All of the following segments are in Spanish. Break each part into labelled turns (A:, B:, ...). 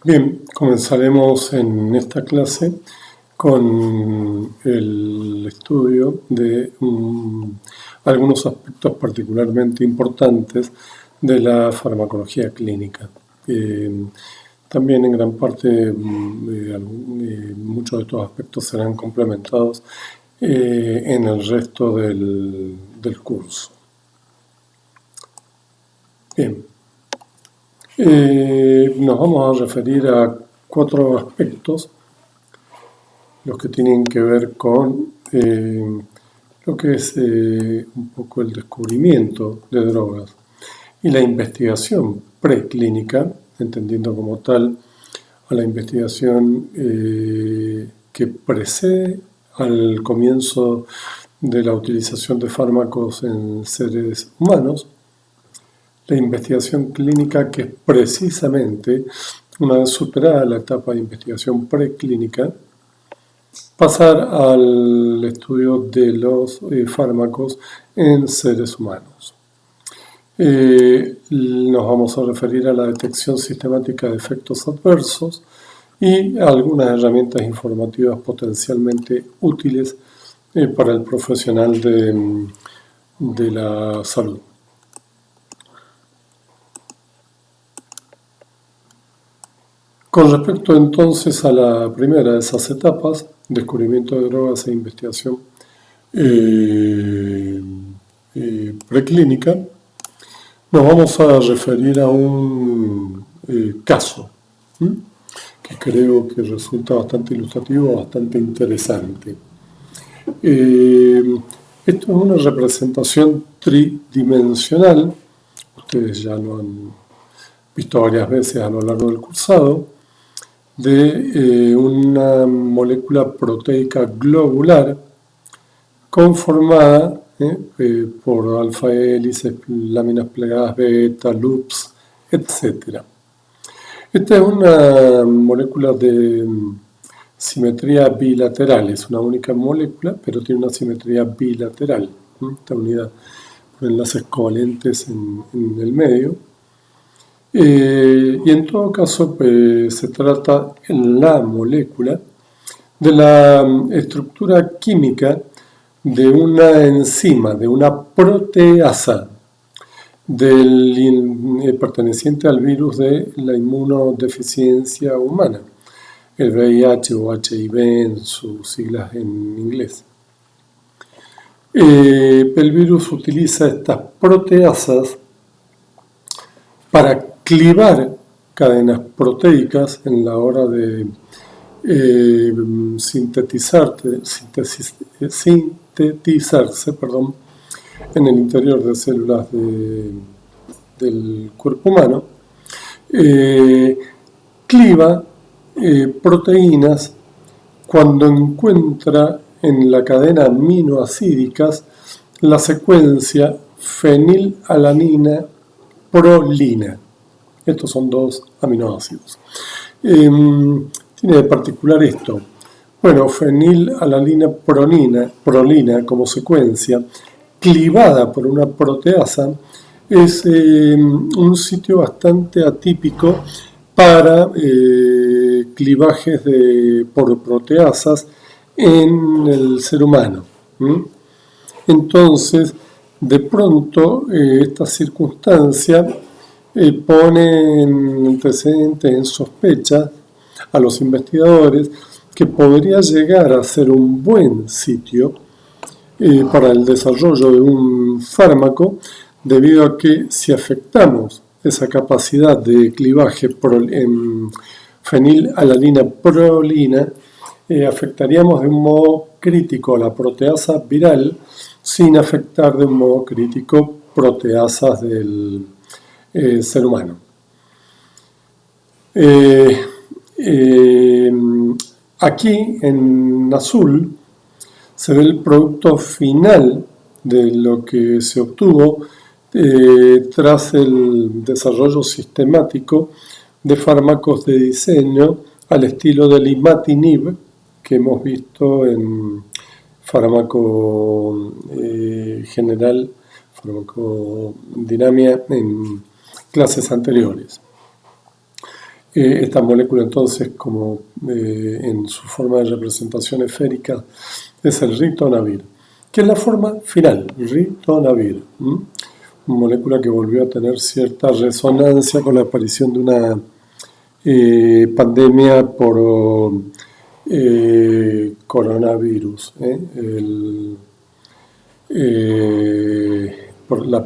A: Bien, comenzaremos en esta clase con el estudio de algunos aspectos particularmente importantes de la farmacología clínica. También en gran parte muchos de estos aspectos serán complementados en el resto del curso. Bien. Nos vamos a referir a 4 aspectos, los que tienen que ver con lo que es un poco el descubrimiento de drogas y la investigación preclínica, entendiendo como tal a la investigación que precede al comienzo de la utilización de fármacos en seres humanos. La investigación clínica, que es precisamente, una vez superada la etapa de investigación preclínica, pasar al estudio de los fármacos en seres humanos. Nos vamos a referir a la detección sistemática de efectos adversos y a algunas herramientas informativas potencialmente útiles para el profesional de la salud. Con respecto entonces a la primera de esas etapas, descubrimiento de drogas e investigación preclínica, nos vamos a referir a un caso que creo que resulta bastante ilustrativo, bastante interesante. Esto es una representación tridimensional, ustedes ya lo han visto varias veces a lo largo del cursado, de una molécula proteica globular conformada por alfa hélices, láminas plegadas beta, loops, etc. Esta es una molécula de simetría bilateral, es una única molécula, pero tiene una simetría bilateral. Está unida por enlaces covalentes en el medio. Y en todo caso se trata en la molécula de la estructura química de una enzima, de una proteasa perteneciente al virus de la inmunodeficiencia humana, el VIH o HIV en sus siglas en inglés. El virus utiliza estas proteasas para clivar cadenas proteicas en la hora de sintetizarse en el interior de células del cuerpo humano, cliva proteínas cuando encuentra en la cadena aminoacídicas la secuencia fenilalanina prolina. Estos son 2 aminoácidos. Tiene de particular esto. Bueno, fenilalanina prolina como secuencia, clivada por una proteasa, es un sitio bastante atípico para clivajes por proteasas en el ser humano. Entonces, de pronto, esta circunstancia pone en antecedentes, en sospecha a los investigadores que podría llegar a ser un buen sitio para el desarrollo de un fármaco, debido a que si afectamos esa capacidad de clivaje en fenilalanina prolina, afectaríamos de un modo crítico a la proteasa viral sin afectar de un modo crítico proteasas del ser humano. Aquí en azul se ve el producto final de lo que se obtuvo tras el desarrollo sistemático de fármacos de diseño al estilo del imatinib que hemos visto en fármaco general, farmacodinamia en clases anteriores. Esta molécula entonces, como en su forma de representación esférica, es el ritonavir, que es la forma final, ritonavir. Una molécula que volvió a tener cierta resonancia con la aparición de una pandemia por coronavirus, por la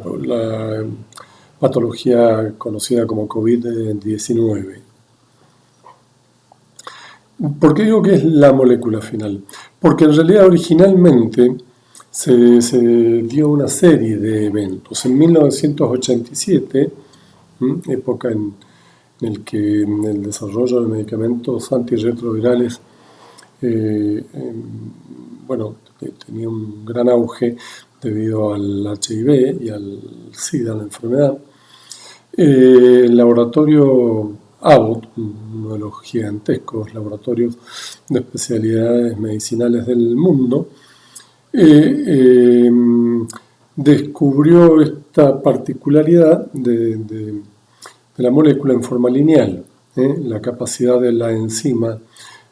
A: patología conocida como COVID-19. ¿Por qué digo que es la molécula final? Porque en realidad originalmente se dio una serie de eventos. En 1987, época en el que el desarrollo de medicamentos antirretrovirales tenía un gran auge debido al HIV y al SIDA, la enfermedad. El laboratorio Abbott, uno de los gigantescos laboratorios de especialidades medicinales del mundo, descubrió esta particularidad de la molécula en forma lineal, la capacidad de la enzima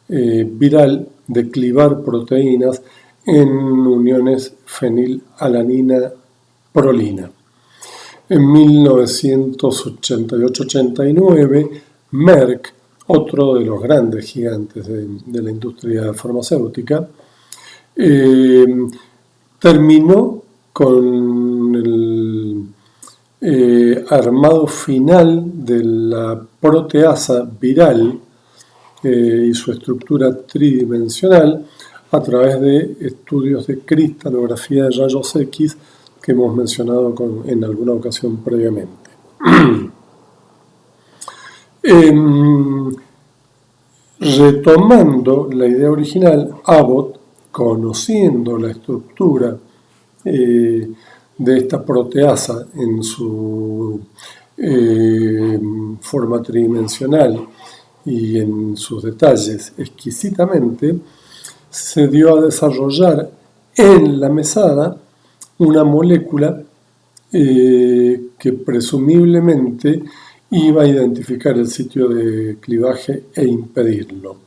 A: viral de clivar proteínas en uniones fenilalanina-prolina. En 1988-89, Merck, otro de los grandes gigantes de la industria farmacéutica, terminó con el armado final de la proteasa viral y su estructura tridimensional a través de estudios de cristalografía de rayos X que hemos mencionado en alguna ocasión previamente. Retomando la idea original, Abbott, conociendo la estructura de esta proteasa en su forma tridimensional y en sus detalles exquisitamente, se dio a desarrollar en la mesada una molécula que presumiblemente iba a identificar el sitio de clivaje e impedirlo.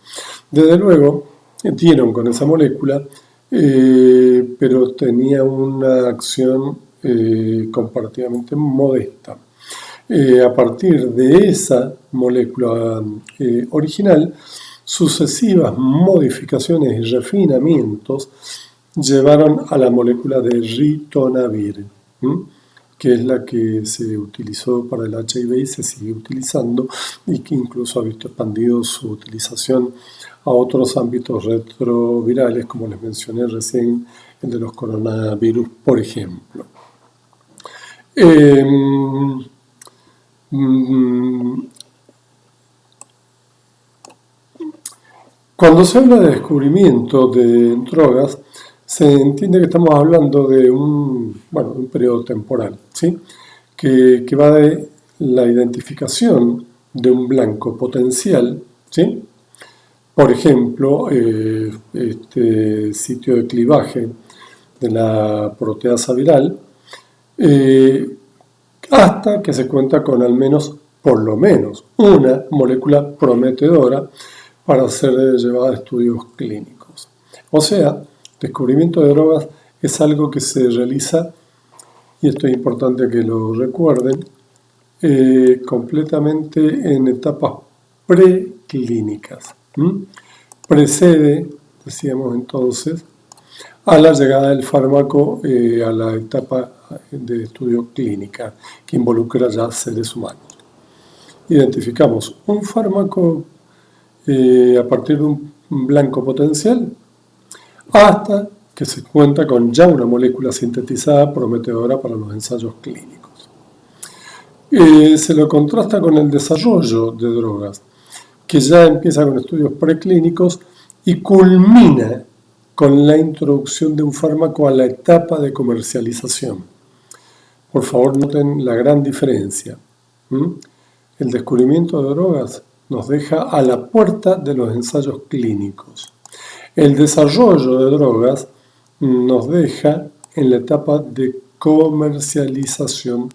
A: Desde luego, dieron con esa molécula, pero tenía una acción comparativamente modesta. A partir de esa molécula original, sucesivas modificaciones y refinamientos llevaron a la molécula de ritonavir, que es la que se utilizó para el HIV y se sigue utilizando, y que incluso ha visto expandido su utilización a otros ámbitos retrovirales, como les mencioné recién, el de los coronavirus, por ejemplo. Cuando se habla de descubrimiento de drogas, se entiende que estamos hablando de un periodo temporal, ¿sí? que va de la identificación de un blanco potencial, ¿sí? Por ejemplo, este sitio de clivaje de la proteasa viral, hasta que se cuenta con al menos, por lo menos, una molécula prometedora para ser llevada a estudios clínicos. O sea, descubrimiento de drogas es algo que se realiza, y esto es importante que lo recuerden, completamente en etapas preclínicas. Precede, decíamos entonces, a la llegada del fármaco a la etapa de estudio clínica, que involucra ya seres humanos. Identificamos un fármaco a partir de un blanco potencial, hasta que se cuenta con ya una molécula sintetizada prometedora para los ensayos clínicos. Se lo contrasta con el desarrollo de drogas, que ya empieza con estudios preclínicos y culmina con la introducción de un fármaco a la etapa de comercialización. Por favor, noten la gran diferencia. El descubrimiento de drogas nos deja a la puerta de los ensayos clínicos. El desarrollo de drogas nos deja en la etapa de comercialización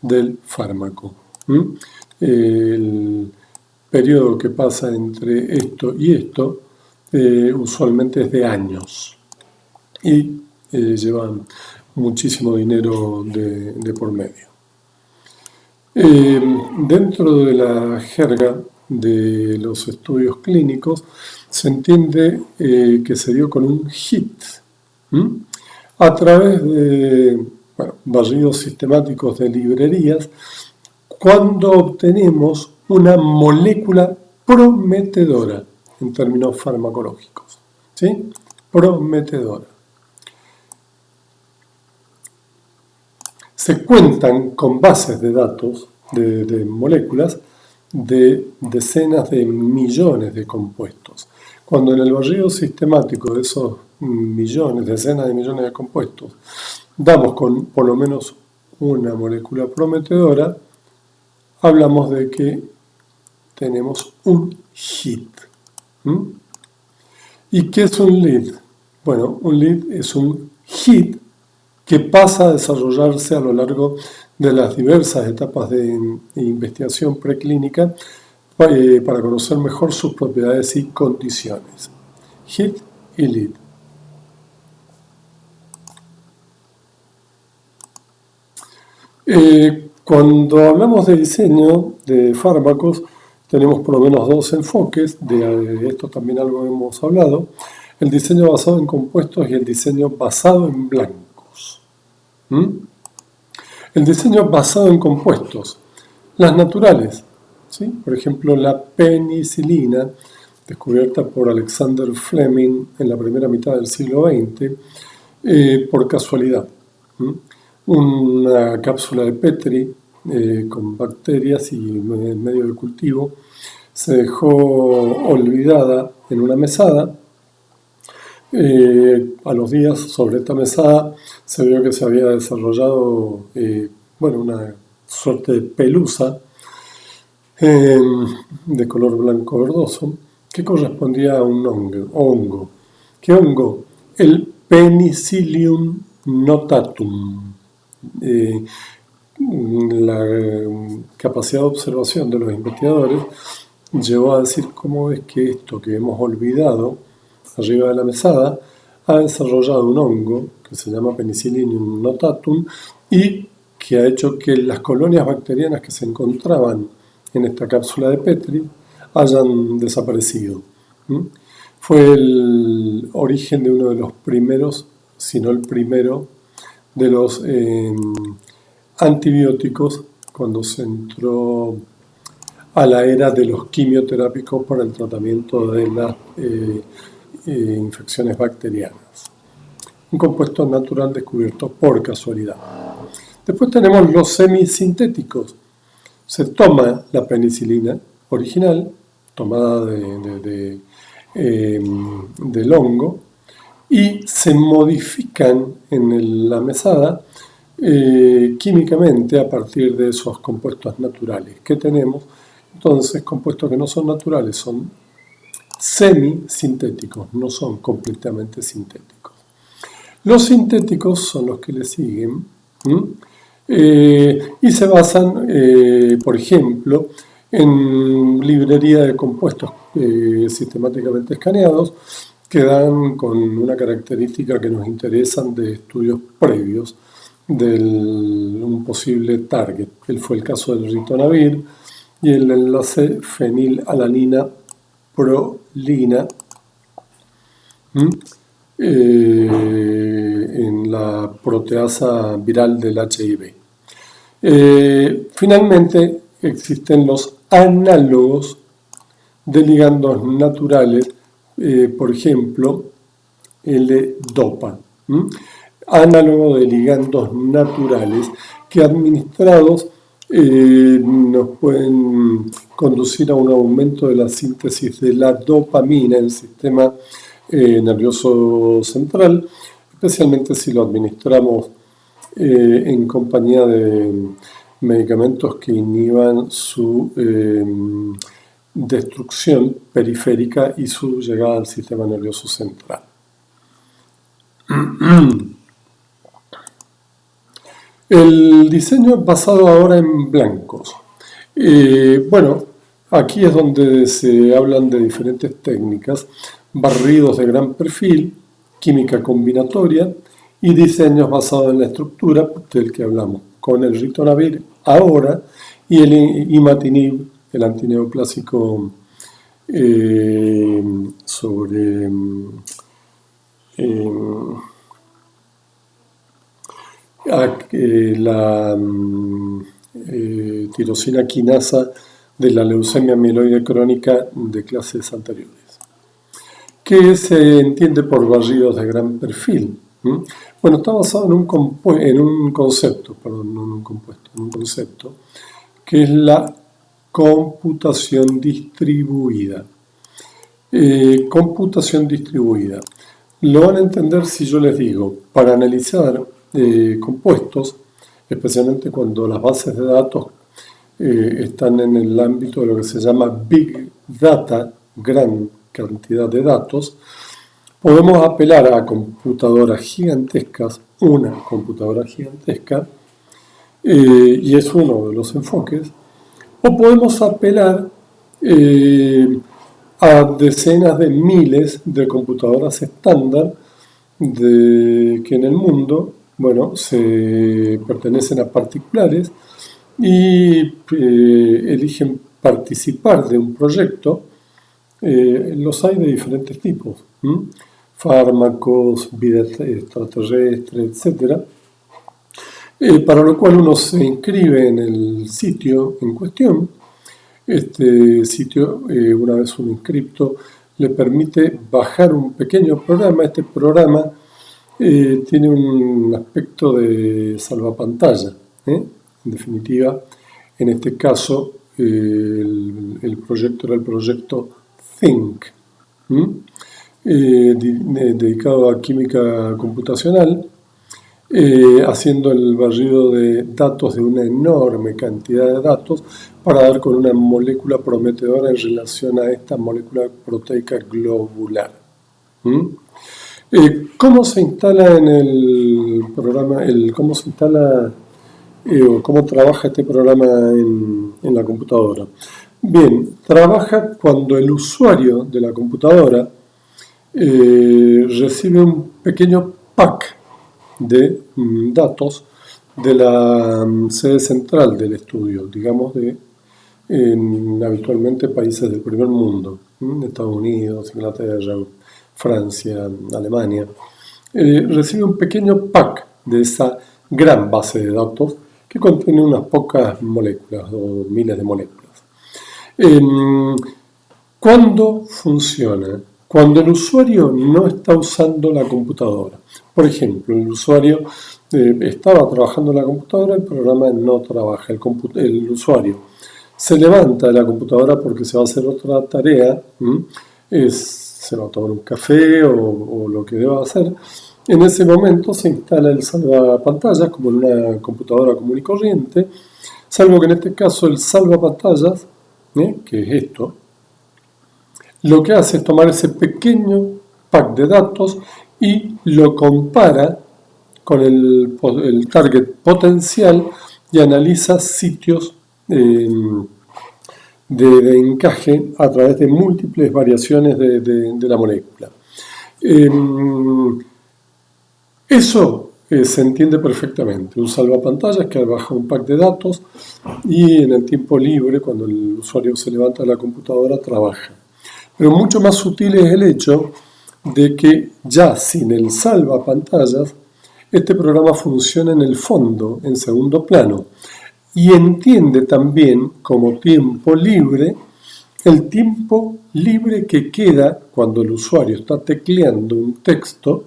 A: del fármaco. periodo que pasa entre esto y esto usualmente es de años y llevan muchísimo dinero de por medio. Dentro de la jerga de los estudios clínicos se entiende que se dio con un hit a través de barridos sistemáticos de librerías cuando obtenemos una molécula prometedora en términos farmacológicos, ¿sí? Prometedora. Se cuentan con bases de datos de moléculas de decenas de millones de compuestos. Cuando en el barrido sistemático de esos millones, decenas de millones de compuestos, damos con por lo menos una molécula prometedora, hablamos de que tenemos un hit. ¿Y qué es un lead? Bueno, un lead es un hit que pasa a desarrollarse a lo largo de las diversas etapas de investigación preclínica para conocer mejor sus propiedades y condiciones. Hit y lead. Cuando hablamos de diseño de fármacos, tenemos por lo menos dos enfoques, de esto también algo hemos hablado: el diseño basado en compuestos y el diseño basado en blancos. El diseño basado en compuestos, las naturales, ¿sí? Por ejemplo, la penicilina, descubierta por Alexander Fleming en la primera mitad del siglo XX, por casualidad. Una cápsula de Petri con bacterias y medio de cultivo se dejó olvidada en una mesada. A los días, sobre esta mesada, se vio que se había desarrollado una suerte de pelusa de color blanco verdoso que correspondía a un hongo. ¿Qué hongo? El Penicillium notatum. La capacidad de observación de los investigadores llevó a decir: ¿cómo es que esto que hemos olvidado arriba de la mesada ha desarrollado un hongo que se llama Penicillium notatum y que ha hecho que las colonias bacterianas que se encontraban en esta cápsula de Petri hayan desaparecido? Fue el origen de uno de los primeros, si no el primero, de los antibióticos cuando se entró a la era de los quimioterápicos para el tratamiento de las infecciones bacterianas. Un compuesto natural descubierto por casualidad. Después tenemos los semisintéticos. Se toma la penicilina original, tomada del hongo, y se modifican en la mesada químicamente a partir de esos compuestos naturales que tenemos. Entonces, compuestos que no son naturales son semisintéticos, no son completamente sintéticos. Los sintéticos son los que le siguen y se basan, por ejemplo, en librería de compuestos sistemáticamente escaneados que dan con una característica que nos interesan de estudios previos de un posible target. Él fue el caso del ritonavir y el enlace fenilalanina prolina en la proteasa viral del HIV. Finalmente, existen los análogos de ligandos naturales, por ejemplo, L-Dopa, análogo de ligandos naturales que administrados nos pueden conducir a un aumento de la síntesis de la dopamina en el sistema nervioso central, especialmente si lo administramos en compañía de medicamentos que inhiban su destrucción periférica y su llegada al sistema nervioso central. El diseño basado ahora en blancos. Aquí es donde se hablan de diferentes técnicas, barridos de gran perfil, química combinatoria y diseños basados en la estructura del que hablamos, con el ritonavir ahora y el imatinib, el antineoplásico sobre la tirosina quinasa de la leucemia mieloide crónica de clases anteriores, que se entiende por barridos de gran perfil. Bueno, está basado en un concepto, perdón, no en un compuesto, en un concepto, que es la computación distribuida. Computación distribuida. Lo van a entender si yo les digo, para analizar compuestos, especialmente cuando las bases de datos están en el ámbito de lo que se llama Big Data, gran cantidad de datos, podemos apelar a computadoras gigantescas, una computadora gigantesca, y es uno de los enfoques, o podemos apelar a decenas de miles de computadoras estándar que en el mundo, bueno, se pertenecen a particulares y eligen participar de un proyecto. Los hay de diferentes tipos, fármacos, vida extraterrestre, etc. Para lo cual uno se inscribe en el sitio en cuestión. Este sitio, una vez uno inscripto, le permite bajar un pequeño programa. Este programa tiene un aspecto de salvapantalla. En definitiva, en este caso, el proyecto era el proyecto Think, dedicado a química computacional, haciendo el barrido de datos de una enorme cantidad de datos para dar con una molécula prometedora en relación a esta molécula proteica globular. ¿Cómo se instala en el programa, cómo se instala o cómo trabaja este programa en la computadora? Bien, trabaja cuando el usuario de la computadora recibe un pequeño pack de datos de la sede central del estudio, digamos habitualmente países del primer mundo, Estados Unidos, Inglaterra, Francia, Alemania. Recibe un pequeño pack de esa gran base de datos que contiene unas pocas moléculas o miles de moléculas. ¿Cuándo funciona? Cuando el usuario no está usando la computadora. Por ejemplo, el usuario estaba trabajando en la computadora, el programa no trabaja. El usuario se levanta de la computadora porque se va a hacer otra tarea, se va a tomar un café o lo que deba hacer. En ese momento se instala el salvapantallas como en una computadora común y corriente, salvo que en este caso el salvapantallas, que es esto, lo que hace es tomar ese pequeño pack de datos y lo compara con el target potencial y analiza sitios de encaje a través de múltiples variaciones de la molécula. Eso se entiende perfectamente. Un salvapantallas que baja un pack de datos y en el tiempo libre, cuando el usuario se levanta de la computadora, trabaja. Pero mucho más sutil es el hecho de que ya sin el salvapantallas, este programa funciona en el fondo, en segundo plano, y entiende también como tiempo libre el tiempo libre que queda cuando el usuario está tecleando un texto,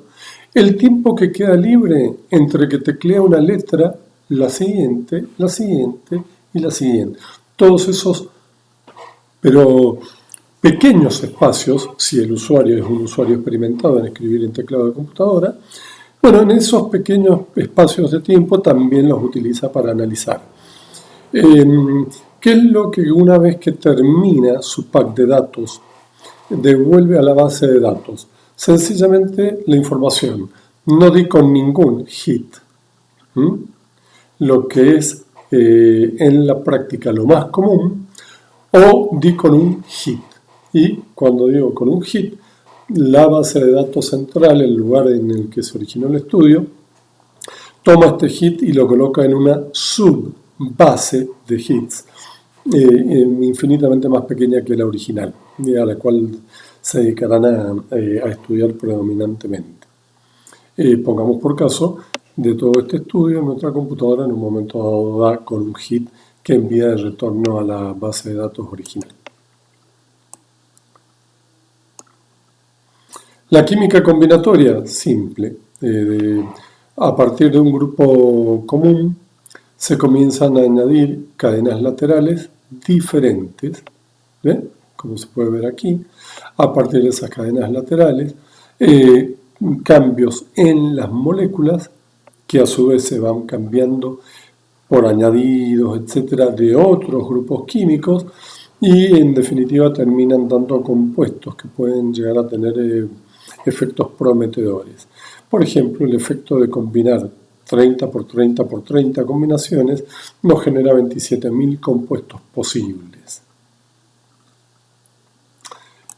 A: el tiempo que queda libre entre que teclea una letra, la siguiente y la siguiente. Todos esos, pero pequeños espacios, si el usuario es un usuario experimentado en escribir en teclado de computadora, bueno, en esos pequeños espacios de tiempo también los utiliza para analizar. ¿Qué es lo que una vez que termina su pack de datos devuelve a la base de datos? Sencillamente la información, no di con ningún hit. Lo que es en la práctica lo más común, o di con un hit. Y cuando digo con un hit, la base de datos central, el lugar en el que se originó el estudio, toma este hit y lo coloca en una subbase de hits, infinitamente más pequeña que la original, y a la cual se dedicarán a estudiar predominantemente. Pongamos por caso, de todo este estudio, nuestra computadora en un momento dado da con un hit que envía de retorno a la base de datos original. La química combinatoria, simple. A partir de un grupo común se comienzan a añadir cadenas laterales diferentes, ¿ve? Como se puede ver aquí. A partir de esas cadenas laterales, cambios en las moléculas que a su vez se van cambiando por añadidos, etcétera, de otros grupos químicos y en definitiva terminan dando compuestos que pueden llegar a tener efectos prometedores. Por ejemplo, el efecto de combinar 30 por 30 por 30 combinaciones nos genera 27.000 compuestos posibles.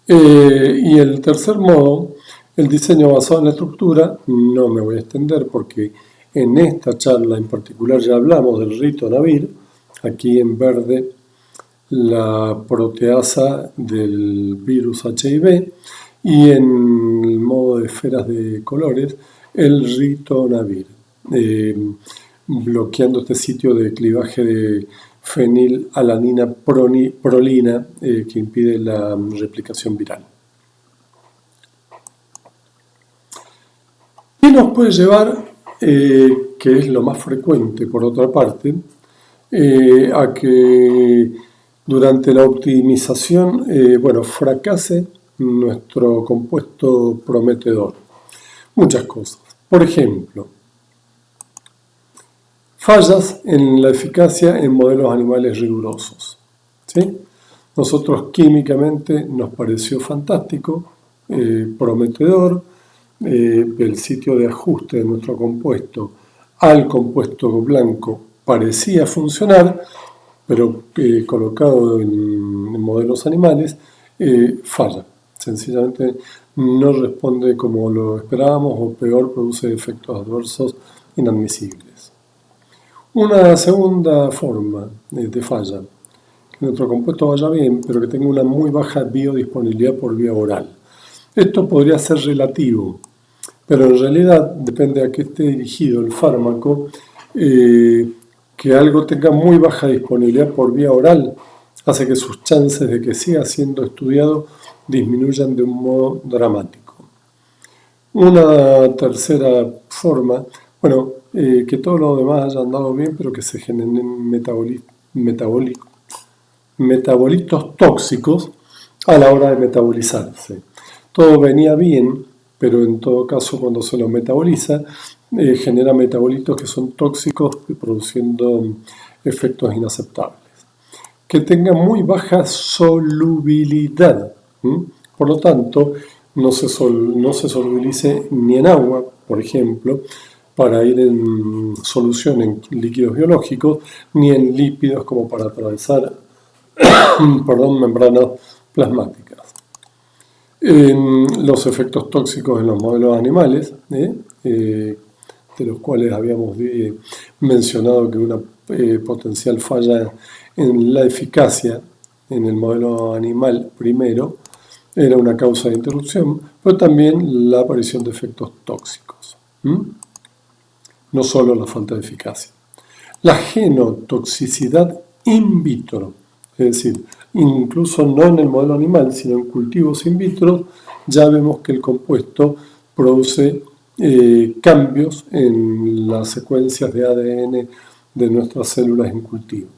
A: Y el tercer modo, el diseño basado en la estructura, no me voy a extender porque en esta charla en particular ya hablamos del ritonavir, aquí en verde la proteasa del virus HIV y en el modo de esferas de colores el ritonavir, bloqueando este sitio de clivaje de fenilalanina prolina que impide la replicación viral. ¿Qué nos puede llevar, que es lo más frecuente por otra parte, a que durante la optimización fracase nuestro compuesto prometedor? Muchas cosas. Por ejemplo, fallas en la eficacia en modelos animales rigurosos, ¿sí? Nosotros químicamente nos pareció fantástico, prometedor, el sitio de ajuste de nuestro compuesto al compuesto blanco parecía funcionar, pero colocado en modelos animales falla. Sencillamente no responde como lo esperábamos o peor, produce efectos adversos inadmisibles. Una segunda forma de falla, que nuestro compuesto vaya bien, pero que tenga una muy baja biodisponibilidad por vía oral. Esto podría ser relativo, pero en realidad depende a qué esté dirigido el fármaco, que algo tenga muy baja disponibilidad por vía oral hace que sus chances de que siga siendo estudiado disminuyan de un modo dramático. Una tercera forma, que todo lo demás haya andado bien, pero que se generen metabolitos tóxicos a la hora de metabolizarse. Todo venía bien, pero en todo caso cuando se lo metaboliza, genera metabolitos que son tóxicos, produciendo efectos inaceptables. Que tenga muy baja solubilidad, por lo tanto, no se solubilice ni en agua, por ejemplo, para ir en solución en líquidos biológicos, ni en lípidos como para atravesar membranas plasmáticas. Los efectos tóxicos en los modelos animales, de los cuales habíamos mencionado que una potencial falla en la eficacia en el modelo animal primero era una causa de interrupción, pero también la aparición de efectos tóxicos, no solo la falta de eficacia. La genotoxicidad in vitro, es decir, incluso no en el modelo animal, sino en cultivos in vitro, ya vemos que el compuesto produce cambios en las secuencias de ADN de nuestras células en cultivo.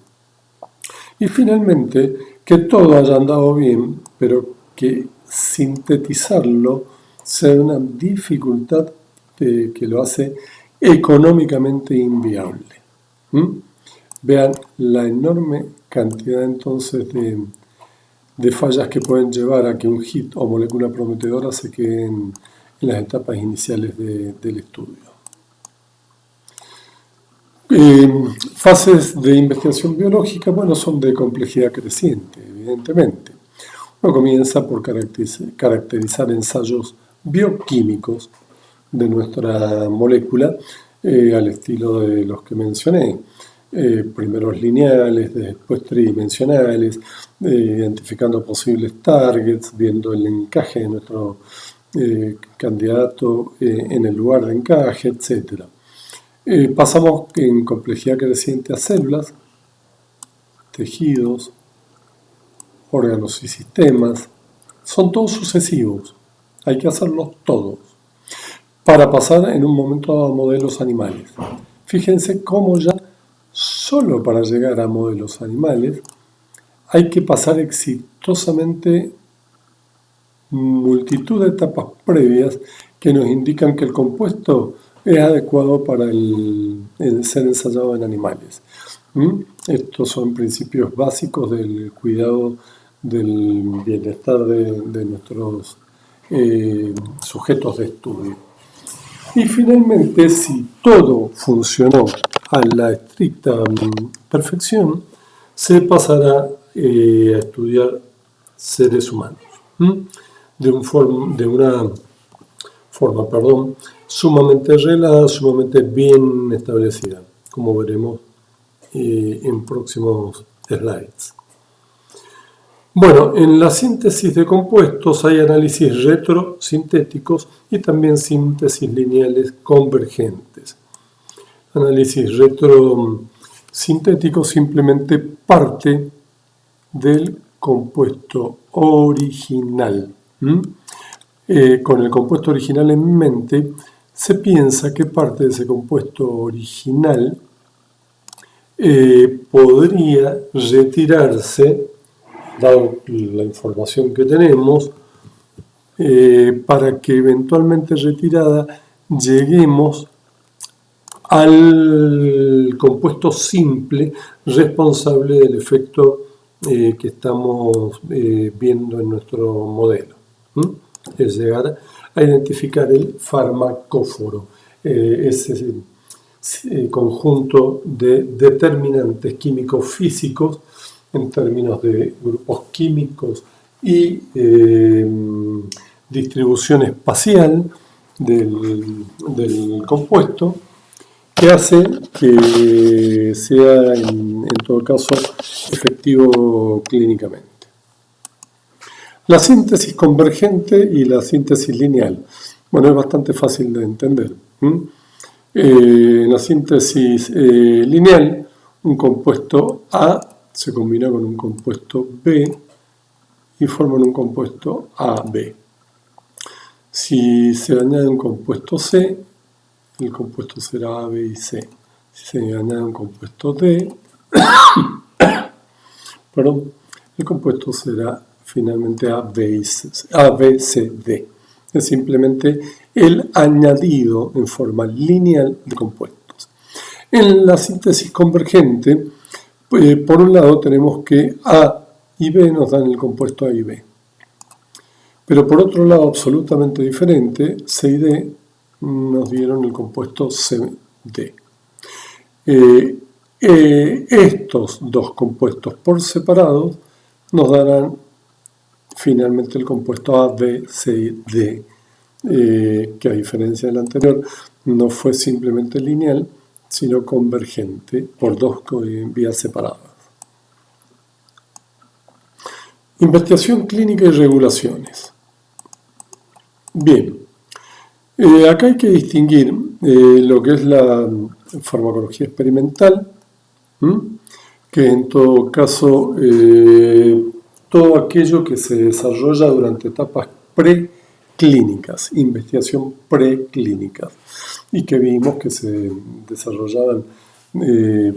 A: Y finalmente, que todo haya andado bien, pero que sintetizarlo sea una dificultad que lo hace económicamente inviable. Vean la enorme cantidad entonces de fallas que pueden llevar a que un hit o molécula prometedora se quede en las etapas iniciales del estudio. Fases de investigación biológica, bueno, son de complejidad creciente, evidentemente. Uno comienza por caracterizar ensayos bioquímicos de nuestra molécula, al estilo de los que mencioné. Primeros lineales, después tridimensionales, identificando posibles targets, viendo el encaje de nuestro candidato en el lugar de encaje, etc. Pasamos en complejidad creciente a células, tejidos, órganos y sistemas. Son todos sucesivos, hay que hacerlos todos, para pasar en un momento a modelos animales. Fíjense cómo ya solo para llegar a modelos animales hay que pasar exitosamente multitud de etapas previas que nos indican que el compuesto es adecuado para el ser ensayado en animales. Estos son principios básicos del cuidado del bienestar de nuestros sujetos de estudio. Y finalmente, si todo funcionó a la estricta perfección, se pasará a estudiar seres humanos de una forma sumamente arreglada, sumamente bien establecida, como veremos en próximos slides. Bueno, en la síntesis de compuestos hay análisis retrosintéticos y también síntesis lineales convergentes. Análisis retrosintético simplemente parte del compuesto original. Con el compuesto original en mente, se piensa que parte de ese compuesto original podría retirarse, dado la información que tenemos, para que eventualmente retirada lleguemos al compuesto simple responsable del efecto que estamos viendo en nuestro modelo. Es llegar a identificar el farmacóforo, ese conjunto de determinantes químico-físicos en términos de grupos químicos y distribución espacial del compuesto, que hace que sea en todo caso efectivo clínicamente. La síntesis convergente y la síntesis lineal. Bueno, es bastante fácil de entender. En la síntesis lineal, un compuesto A se combina con un compuesto B y forman un compuesto AB. Si se añade un compuesto C, el compuesto será A, B y C. Si se añade un compuesto D, el compuesto será finalmente A, B, C, D. Es simplemente el añadido en forma lineal de compuestos. En la síntesis convergente, por un lado tenemos que A y B nos dan el compuesto A y B. Pero por otro lado, absolutamente diferente, C y D nos dieron el compuesto CD. Estos dos compuestos por separado nos darán finalmente el compuesto A, B, C y D, que a diferencia del anterior no fue simplemente lineal, sino convergente por dos vías separadas. Investigación clínica y regulaciones. Bien, acá hay que distinguir lo que es la farmacología experimental, que en todo caso todo aquello que se desarrolla durante etapas preclínicas, investigación preclínica, y que vimos que se desarrollaban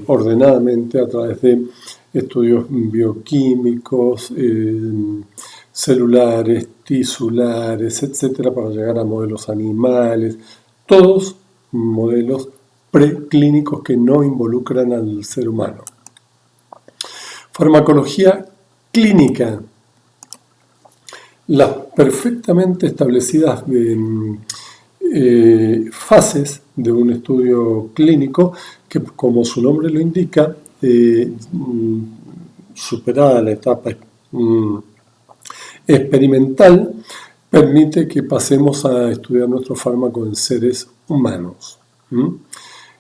A: ordenadamente a través de estudios bioquímicos, celulares, tisulares, etcétera, para llegar a modelos animales, todos modelos preclínicos que no involucran al ser humano. Farmacología clínica. Las perfectamente establecidas fases de un estudio clínico que, como su nombre lo indica, superada la etapa experimental, permite que pasemos a estudiar nuestro fármaco en seres humanos.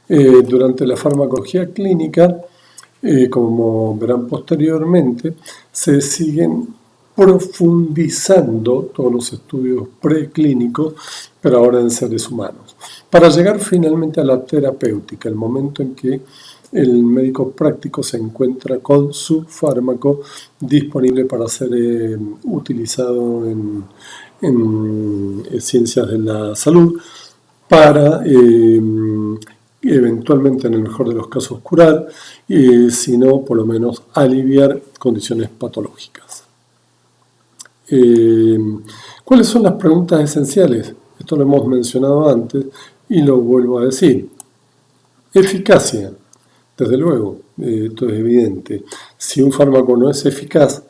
A: Durante la farmacología clínica, como verán posteriormente, se siguen profundizando todos los estudios preclínicos, pero ahora en seres humanos, para llegar finalmente a la terapéutica, el momento en que el médico práctico se encuentra con su fármaco disponible para ser utilizado en ciencias de la salud para eventualmente, en el mejor de los casos, curar, si no, por lo menos aliviar condiciones patológicas. ¿Cuáles son las preguntas esenciales? Esto lo hemos mencionado antes y lo vuelvo a decir. Eficacia. Desde luego, esto es evidente. Si un fármaco no es eficaz,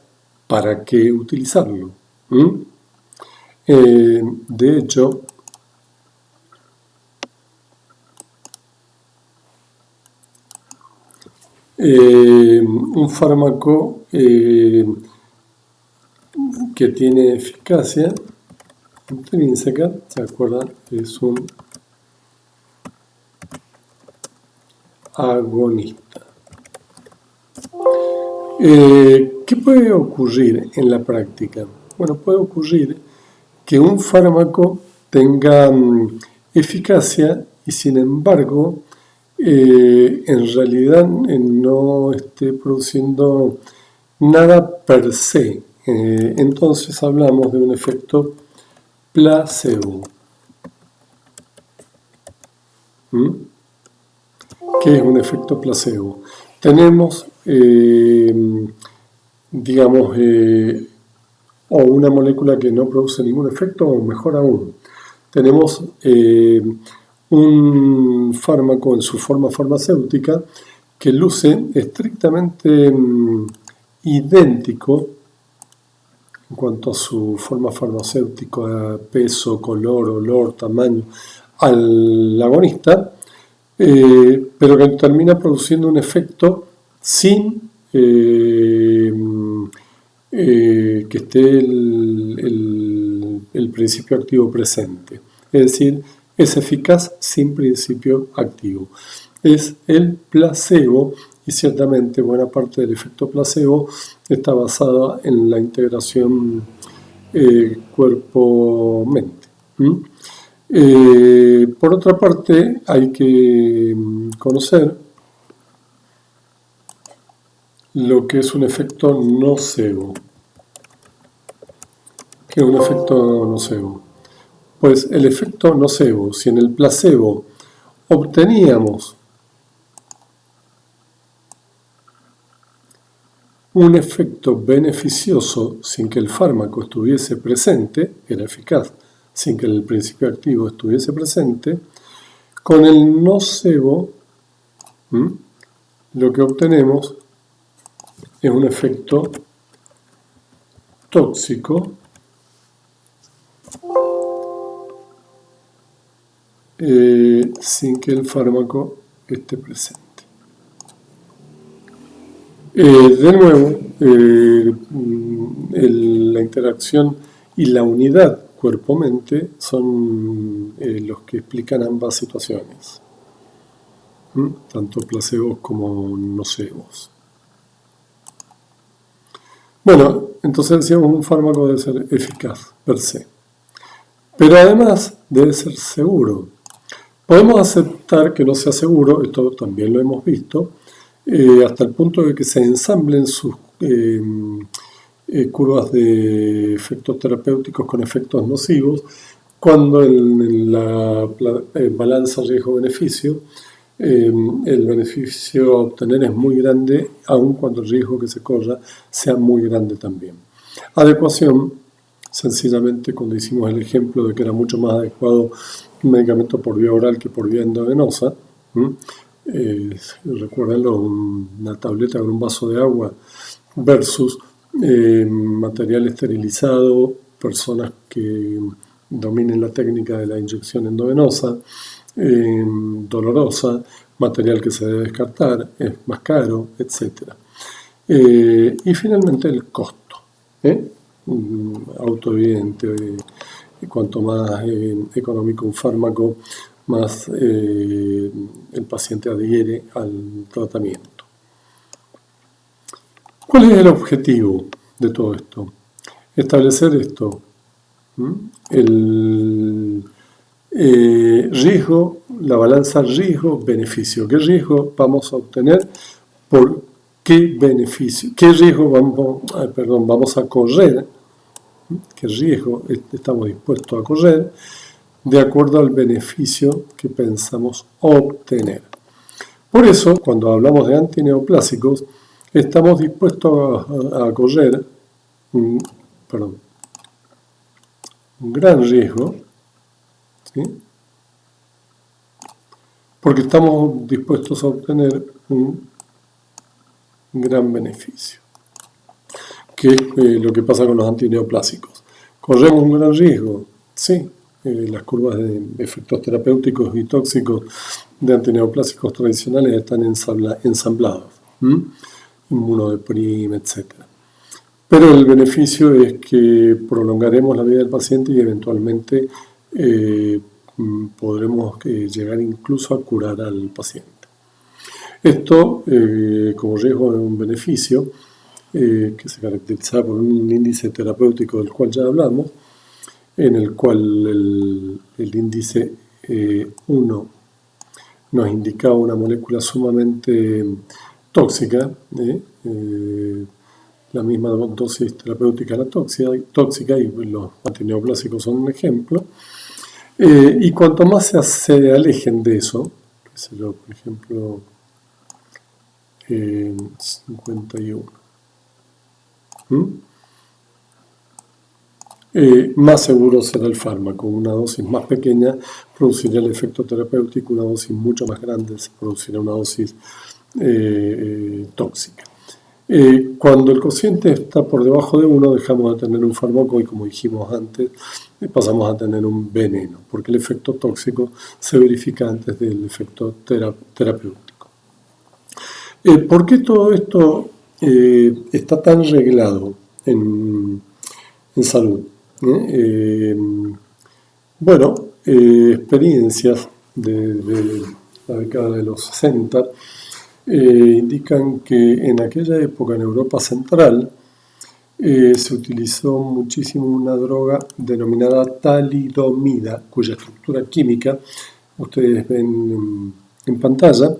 A: ¿para qué utilizarlo? De hecho, un fármaco que tiene eficacia intrínseca, ¿se acuerdan? Es un agonista. ¿Qué puede ocurrir en la práctica? Bueno, puede ocurrir que un fármaco tenga eficacia y sin embargo en realidad no esté produciendo nada per se. Entonces hablamos de un efecto placebo. ¿Qué es un efecto placebo? Tenemos, digamos, o una molécula que no produce ningún efecto, o mejor aún, tenemos un fármaco en su forma farmacéutica que luce estrictamente idéntico en cuanto a su forma farmacéutica, peso, color, olor, tamaño, al agonista, pero que termina produciendo un efecto sin que esté el principio activo presente. Es decir, es eficaz sin principio activo. Es el placebo y ciertamente buena parte del efecto placebo está basada en la integración cuerpo-mente. Por otra parte, hay que conocer lo que es un efecto nocebo. ¿Qué es un efecto nocebo? Pues el efecto nocebo, si en el placebo obteníamos un efecto beneficioso sin que el fármaco estuviese presente, era eficaz, sin que el principio activo estuviese presente, con el nocebo lo que obtenemos es un efecto tóxico sin que el fármaco esté presente. De nuevo, la interacción y la unidad cuerpo-mente son los que explican ambas situaciones, tanto placebos como nocebos. Bueno, entonces decíamos un fármaco debe ser eficaz per se, pero además debe ser seguro. Podemos aceptar que no sea seguro, esto también lo hemos visto, hasta el punto de que se ensamblen sus curvas de efectos terapéuticos con efectos nocivos, cuando en la balanza riesgo-beneficio el beneficio a obtener es muy grande, aun cuando el riesgo que se corra sea muy grande también. Adecuación, sencillamente cuando hicimos el ejemplo de que era mucho más adecuado un medicamento por vía oral que por vía endovenosa, recuérdenlo, una tableta con un vaso de agua versus material esterilizado, personas que dominen la técnica de la inyección endovenosa, dolorosa, material que se debe descartar, es más caro, etc. Y finalmente el costo, autoevidente. Cuanto más económico un fármaco, más el paciente adhiere al tratamiento. ¿Cuál es el objetivo de todo esto? Establecer esto. El riesgo, la balanza riesgo-beneficio. ¿Qué riesgo vamos a obtener? ¿Por qué beneficio? ¿Qué riesgo vamos a correr? ¿Qué riesgo estamos dispuestos a correr? De acuerdo al beneficio que pensamos obtener. Por eso, cuando hablamos de antineoplásicos, estamos dispuestos a correr un gran riesgo, ¿sí? Porque estamos dispuestos a obtener un gran beneficio, que es lo que pasa con los antineoplásicos. ¿Corremos un gran riesgo? Sí. Las curvas de efectos terapéuticos y tóxicos de antineoplásicos tradicionales están ensambladas, inmunodeprime, etc. Pero el beneficio es que prolongaremos la vida del paciente y eventualmente podremos llegar incluso a curar al paciente. Esto, como riesgo de un beneficio, que se caracteriza por un índice terapéutico del cual ya hablamos, en el cual el índice 1 nos indicaba una molécula sumamente tóxica, la misma dosis terapéutica la tóxica, y los antineoplásicos son un ejemplo, y cuanto más se alejen de eso, qué sé yo, por ejemplo, 51, más seguro será el fármaco. Una dosis más pequeña producirá el efecto terapéutico, una dosis mucho más grande producirá una dosis tóxica. Cuando el cociente está por debajo de 1, dejamos de tener un fármaco y, como dijimos antes, pasamos a tener un veneno, porque el efecto tóxico se verifica antes del efecto terapéutico. ¿Por qué todo esto está tan reglado en salud? Experiencias de la década de los 60 indican que en aquella época en Europa Central se utilizó muchísimo una droga denominada talidomida, cuya estructura química ustedes ven en pantalla,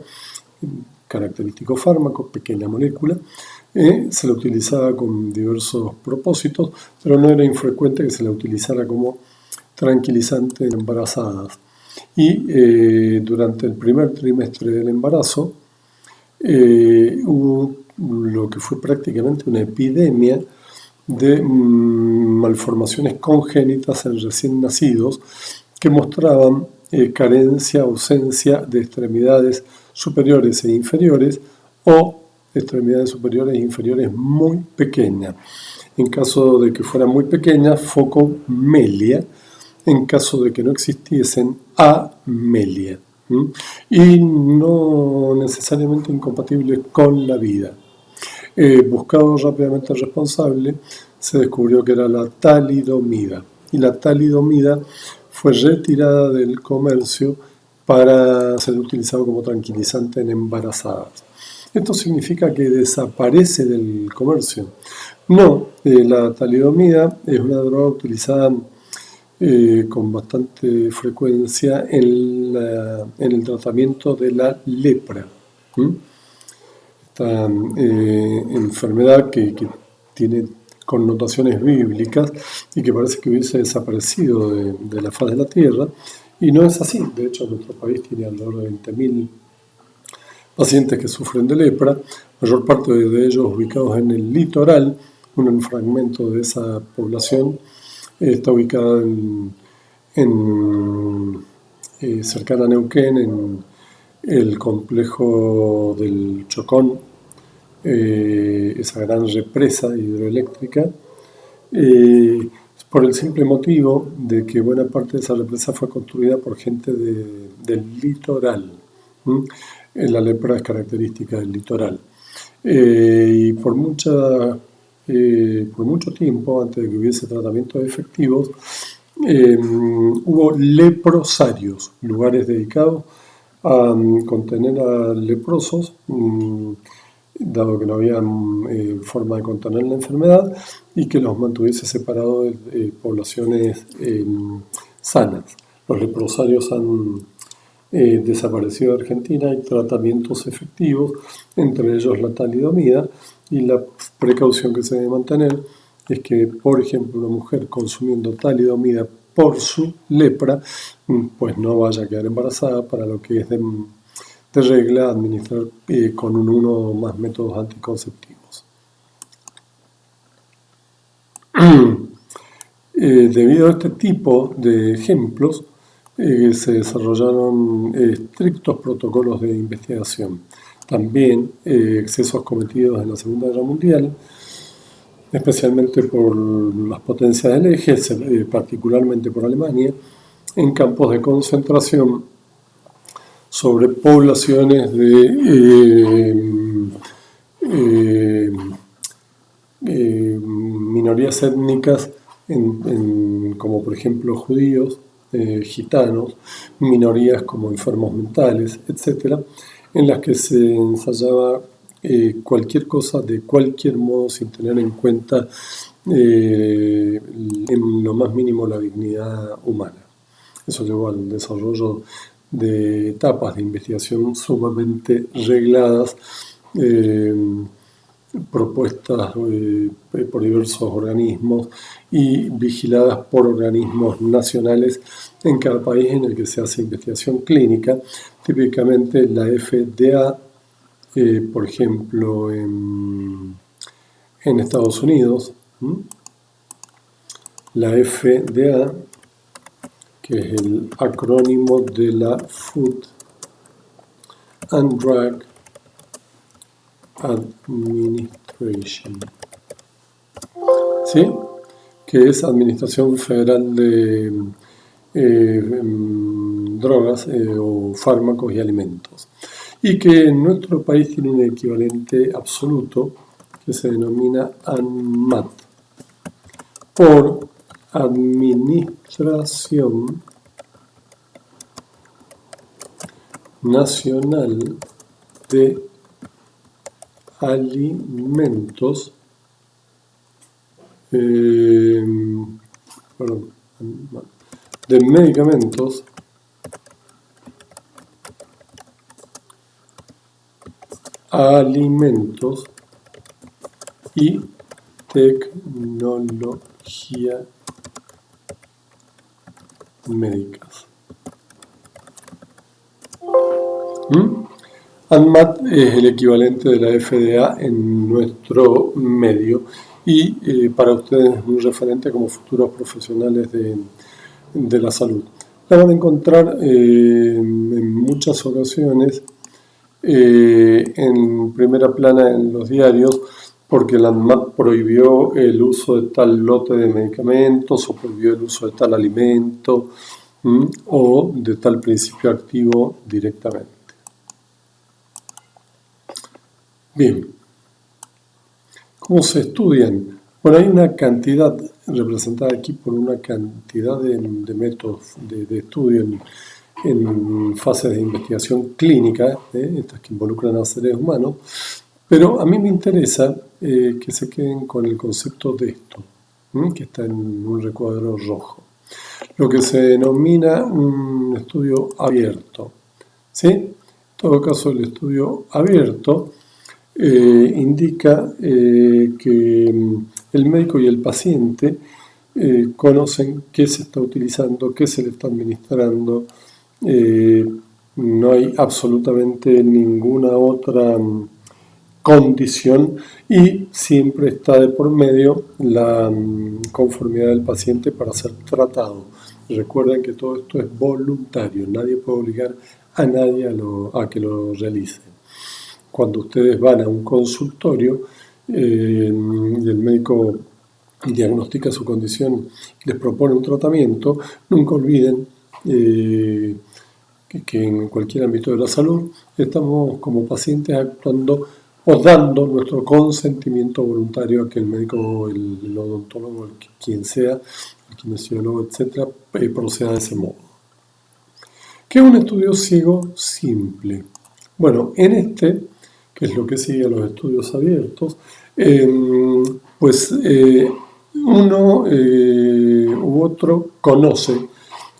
A: característico fármaco, pequeña molécula. Se la utilizaba con diversos propósitos, pero no era infrecuente que se la utilizara como tranquilizante en embarazadas. Y durante el primer trimestre del embarazo hubo lo que fue prácticamente una epidemia de malformaciones congénitas en recién nacidos que mostraban carencia, ausencia de extremidades superiores e inferiores o extremidades superiores e inferiores muy pequeñas. En caso de que fueran muy pequeñas, focomelia. En caso de que no existiesen, amelia. Y no necesariamente incompatibles con la vida. Buscado rápidamente el responsable, se descubrió que era la talidomida. Y la talidomida fue retirada del comercio para ser utilizado como tranquilizante en embarazadas. Esto significa que desaparece del comercio. No, la talidomida es una droga utilizada con bastante frecuencia en el tratamiento de la lepra. Esta enfermedad que tiene connotaciones bíblicas y que parece que hubiese desaparecido de la faz de la tierra, y no es así. De hecho, nuestro país tiene alrededor de 20.000 pacientes que sufren de lepra, mayor parte de ellos ubicados en el litoral. Un fragmento de esa población está ubicada cercana a Neuquén, en el complejo del Chocón, esa gran represa hidroeléctrica. por el simple motivo de que buena parte de esa represa fue construida por gente del litoral. ¿Mm? La lepra es característica del litoral. Y por mucho tiempo, antes de que hubiese tratamientos efectivos, hubo leprosarios, lugares dedicados a contener a leprosos, dado que no había forma de contener la enfermedad y que los mantuviese separados de poblaciones sanas. Los leprosarios han desaparecido de Argentina. Hay tratamientos efectivos, entre ellos la talidomida, y la precaución que se debe mantener es que, por ejemplo, una mujer consumiendo talidomida por su lepra, pues no vaya a quedar embarazada, para lo que es de regla administrar con uno o más métodos anticonceptivos. Debido a este tipo de ejemplos, se desarrollaron estrictos protocolos de investigación. También excesos cometidos en la Segunda Guerra Mundial, especialmente por las potencias del eje, particularmente por Alemania, en campos de concentración sobre poblaciones de minorías étnicas, como por ejemplo judíos, gitanos, minorías como enfermos mentales, etc., en las que se ensayaba cualquier cosa de cualquier modo sin tener en cuenta en lo más mínimo la dignidad humana. Eso llevó al desarrollo de etapas de investigación sumamente regladas, propuestas por diversos organismos y vigiladas por organismos nacionales en cada país en el que se hace investigación clínica, típicamente la FDA, por ejemplo, en Estados Unidos, la FDA, que es el acrónimo de la Food and Drug Administration, ¿sí? Que es Administración Federal de Drogas o Fármacos y Alimentos, y que en nuestro país tiene un equivalente absoluto que se denomina ANMAT, por Administración Nacional de Alimentos, de medicamentos, alimentos y tecnología médicas. ANMAT es el equivalente de la FDA en nuestro medio y para ustedes es muy referente como futuros profesionales de la salud. La van a encontrar en muchas ocasiones en primera plana en los diarios, porque la ANMAT prohibió el uso de tal lote de medicamentos o prohibió el uso de tal alimento o de tal principio activo directamente. Bien, ¿cómo se estudian? Bueno, hay una cantidad, representada aquí por una cantidad de métodos de estudio en fases de investigación clínica, estas que involucran a seres humanos, pero a mí me interesa que se queden con el concepto de esto, que está en un recuadro rojo, lo que se denomina un estudio abierto, ¿sí? En todo caso, el estudio abierto indica que el médico y el paciente conocen qué se está utilizando, qué se le está administrando. No hay absolutamente ninguna otra condición y siempre está de por medio la conformidad del paciente para ser tratado. Recuerden que todo esto es voluntario, nadie puede obligar a nadie a que lo realice. Cuando ustedes van a un consultorio y el médico diagnostica su condición y les propone un tratamiento, nunca olviden que en cualquier ámbito de la salud estamos como pacientes actuando o dando nuestro consentimiento voluntario a que el médico, el odontólogo, quien sea, el kinesiólogo, etcétera, proceda de ese modo. ¿Qué es un estudio ciego simple? Bueno, en este, que es lo que sigue a los estudios abiertos, uno u otro conoce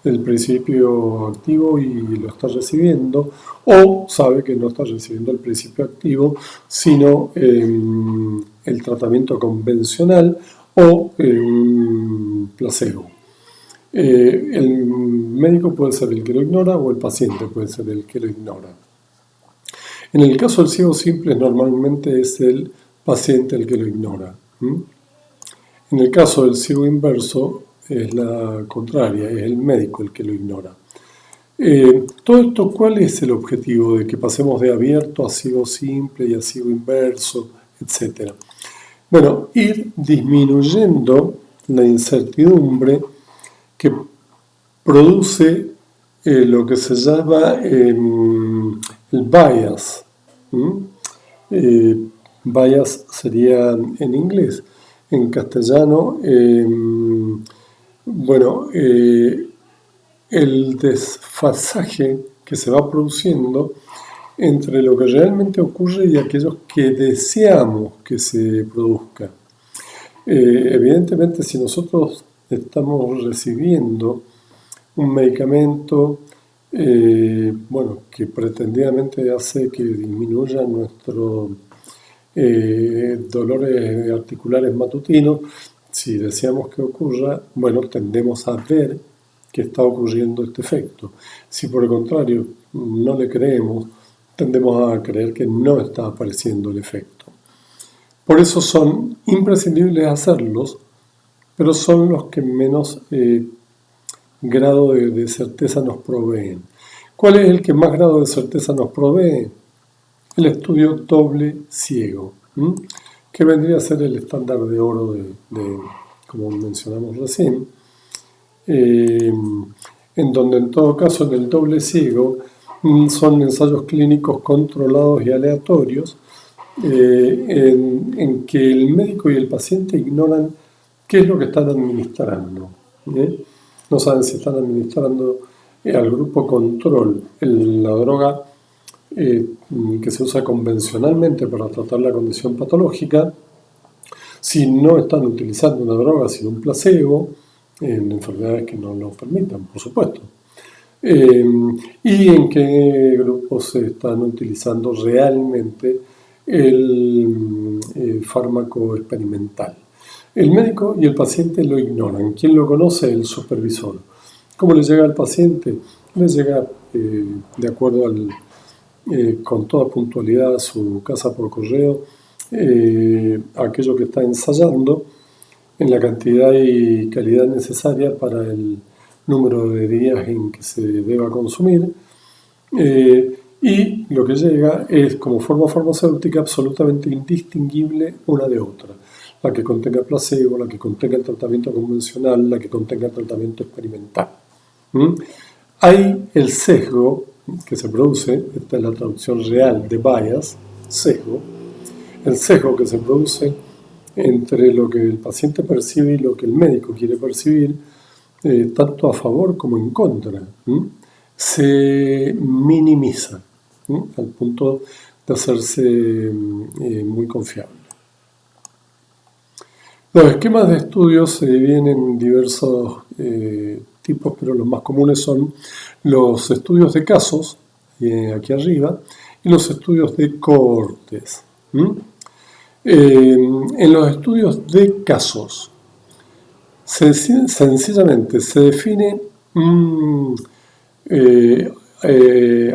A: el principio activo y lo está recibiendo, o sabe que no está recibiendo el principio activo, sino el tratamiento convencional o un placebo. El médico puede ser el que lo ignora o el paciente puede ser el que lo ignora. En el caso del ciego simple, normalmente es el paciente el que lo ignora. En el caso del ciego inverso, es la contraria, es el médico el que lo ignora. Todo esto, ¿cuál es el objetivo de que pasemos de abierto a ciego simple y a ciego inverso, etcétera? Bueno, ir disminuyendo la incertidumbre que produce lo que se llama el bias. Bias sería en inglés. En castellano, el desfasaje que se va produciendo entre lo que realmente ocurre y aquellos que deseamos que se produzca. Evidentemente, si nosotros estamos recibiendo un medicamento que pretendidamente hace que disminuya nuestros dolores articulares matutinos, si deseamos que ocurra, tendemos a ver que está ocurriendo este efecto. Si por el contrario no le creemos, tendemos a creer que no está apareciendo el efecto. Por eso son imprescindibles hacerlos, pero son los que menos grado de certeza nos proveen. ¿Cuál es el que más grado de certeza nos provee? El estudio doble ciego, que vendría a ser el estándar de oro como mencionamos recién, en donde en todo caso en el doble ciego son ensayos clínicos controlados y aleatorios, en que el médico y el paciente ignoran qué es lo que están administrando. No saben si están administrando al grupo control la droga que se usa convencionalmente para tratar la condición patológica, si no están utilizando una droga sino un placebo, en enfermedades que no lo permitan, por supuesto. Y en qué grupos se están utilizando realmente el fármaco experimental. El médico y el paciente lo ignoran. ¿Quién lo conoce? El supervisor. ¿Cómo le llega al paciente? Le llega de acuerdo con toda puntualidad a su casa por correo aquello que está ensayando en la cantidad y calidad necesaria para el número de días en que se deba consumir, y lo que llega es como forma farmacéutica absolutamente indistinguible una de otra, la que contenga placebo, la que contenga el tratamiento convencional, la que contenga el tratamiento experimental. Hay el sesgo que se produce, esta es la traducción real de bias, sesgo, el sesgo que se produce entre lo que el paciente percibe y lo que el médico quiere percibir, tanto a favor como en contra, se minimiza al punto de hacerse muy confiable. Los esquemas de estudios se dividen en diversos tipos, pero los más comunes son los estudios de casos, aquí arriba, y los estudios de cohortes. En los estudios de casos, sencillamente se define un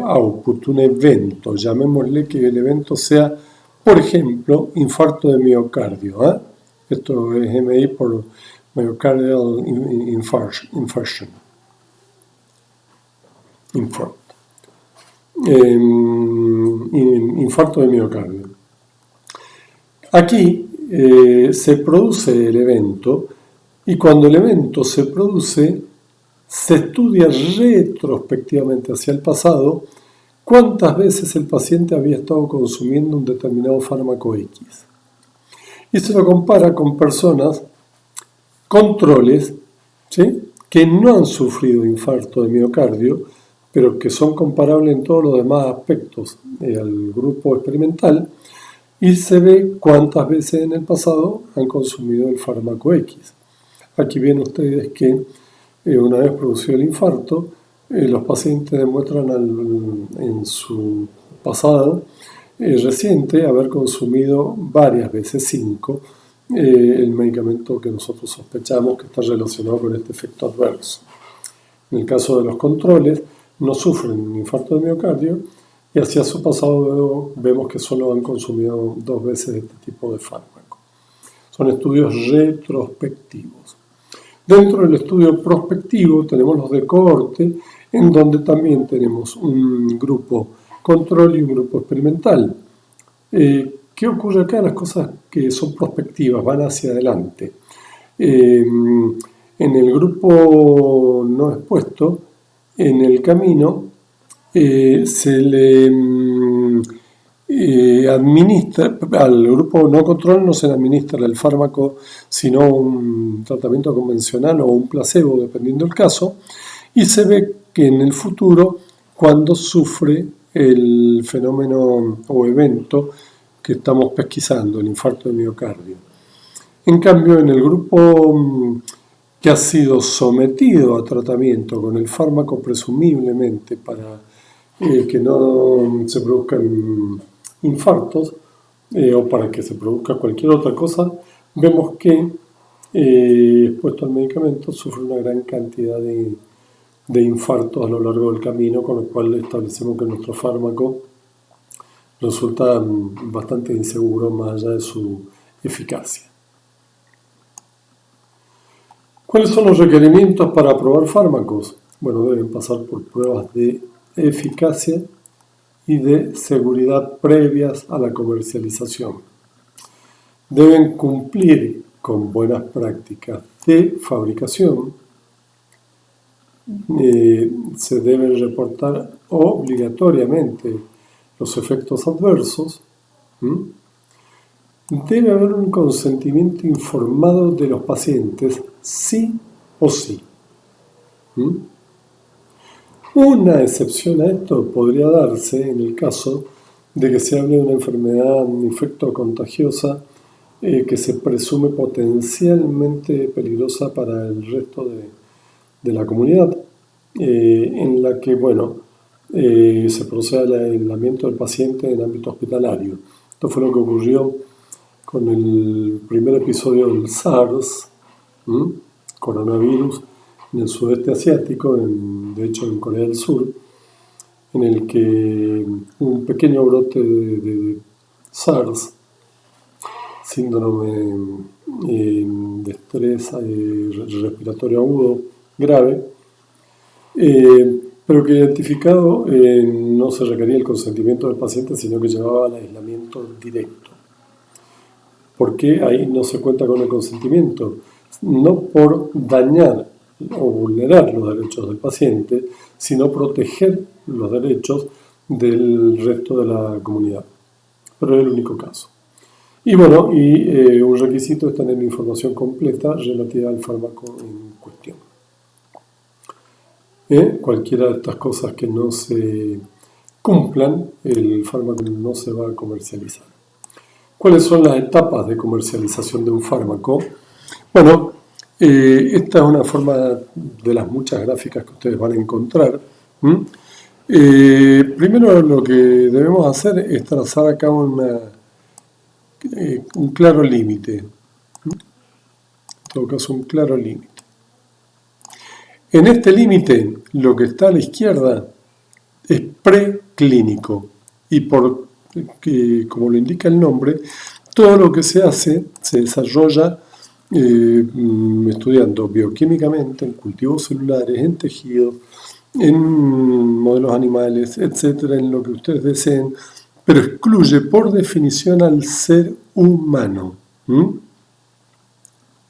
A: output, un evento, llamémosle que el evento sea, por ejemplo, infarto de miocardio. Esto es MI por myocardial infarction. Infarto de miocardio. Aquí se produce el evento y cuando el evento se produce, se estudia retrospectivamente hacia el pasado cuántas veces el paciente había estado consumiendo un determinado fármaco X. Y se lo compara con personas, controles, ¿sí?, que no han sufrido infarto de miocardio, pero que son comparables en todos los demás aspectos al grupo experimental, y se ve cuántas veces en el pasado han consumido el fármaco X. Aquí ven ustedes que una vez producido el infarto, los pacientes demuestran en su pasado reciente haber consumido varias veces, 5, el medicamento que nosotros sospechamos que está relacionado con este efecto adverso. En el caso de los controles, no sufren un infarto de miocardio y hacia su pasado vemos que solo han consumido 2 veces este tipo de fármaco. Son estudios retrospectivos. Dentro del estudio prospectivo tenemos los de cohorte, en donde también tenemos un grupo control y un grupo experimental. ¿Qué ocurre acá? Las cosas que son prospectivas van hacia adelante. En el grupo no expuesto, en el camino, se le administra, al grupo no control no se le administra el fármaco, sino un tratamiento convencional o un placebo, dependiendo del caso, y se ve que en el futuro, cuando sufre el fenómeno o evento que estamos pesquisando, el infarto de miocardio. En cambio, en el grupo que ha sido sometido a tratamiento con el fármaco presumiblemente para que no se produzcan infartos o para que se produzca cualquier otra cosa, vemos que expuesto al medicamento sufre una gran cantidad de infartos a lo largo del camino, con lo cual establecemos que nuestro fármaco resulta bastante inseguro más allá de su eficacia. ¿Cuáles son los requerimientos para aprobar fármacos? Bueno, deben pasar por pruebas de eficacia y de seguridad previas a la comercialización. Deben cumplir con buenas prácticas de fabricación. Se deben reportar obligatoriamente los efectos adversos. Debe haber un consentimiento informado de los pacientes, sí o sí. Una excepción a esto podría darse en el caso de que se hable de una enfermedad infecto-contagiosa que se presume potencialmente peligrosa para el resto de la comunidad, en la que, se procede al aislamiento del paciente en ámbito hospitalario. Esto fue lo que ocurrió con el primer episodio del SARS, coronavirus, en el sudeste asiático, de hecho en Corea del Sur, en el que un pequeño brote de SARS, síndrome de estrés respiratorio agudo grave, pero que identificado no se requería el consentimiento del paciente, sino que llevaba al aislamiento directo. ¿Por qué ahí no se cuenta con el consentimiento? No por dañar o vulnerar los derechos del paciente, sino proteger los derechos del resto de la comunidad. Pero es el único caso. Y un requisito es tener información completa relativa al fármaco en cuestión. Cualquiera de estas cosas que no se cumplan, el fármaco no se va a comercializar. ¿Cuáles son las etapas de comercialización de un fármaco? Bueno, esta es una forma de las muchas gráficas que ustedes van a encontrar. Primero lo que debemos hacer es trazar acá un claro límite. En todo caso, un claro límite. En este límite, lo que está a la izquierda es preclínico y como lo indica el nombre, todo lo que se hace se desarrolla estudiando bioquímicamente en cultivos celulares, en tejidos, en modelos animales, etcétera, en lo que ustedes deseen, pero excluye por definición al ser humano. ¿Mm?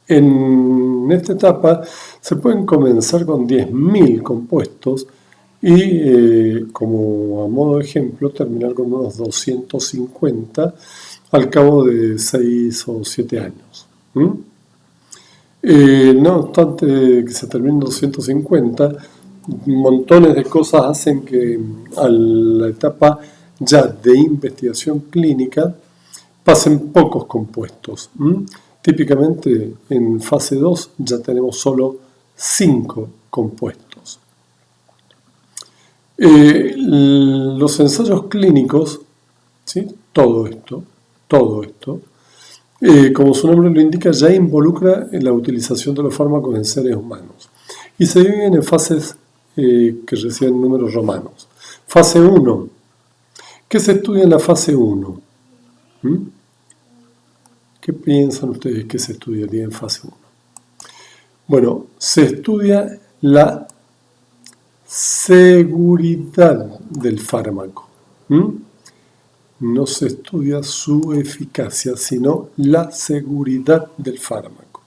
A: En esta etapa se pueden comenzar con 10.000 compuestos y, como a modo de ejemplo, terminar con unos 250 al cabo de 6 o 7 años. ¿Mm? No obstante que se terminen 250, montones de cosas hacen que a la etapa ya de investigación clínica pasen pocos compuestos. Típicamente en fase 2 ya tenemos solo 5 compuestos. Los ensayos clínicos, ¿sí? todo esto, como su nombre lo indica, ya involucra la utilización de los fármacos en seres humanos y se dividen en fases que reciben números romanos. Fase 1. ¿Qué se estudia en la fase 1? ¿Qué piensan ustedes que se estudiaría en fase 1? Bueno, se estudia la seguridad del fármaco. No se estudia su eficacia, sino la seguridad del fármaco.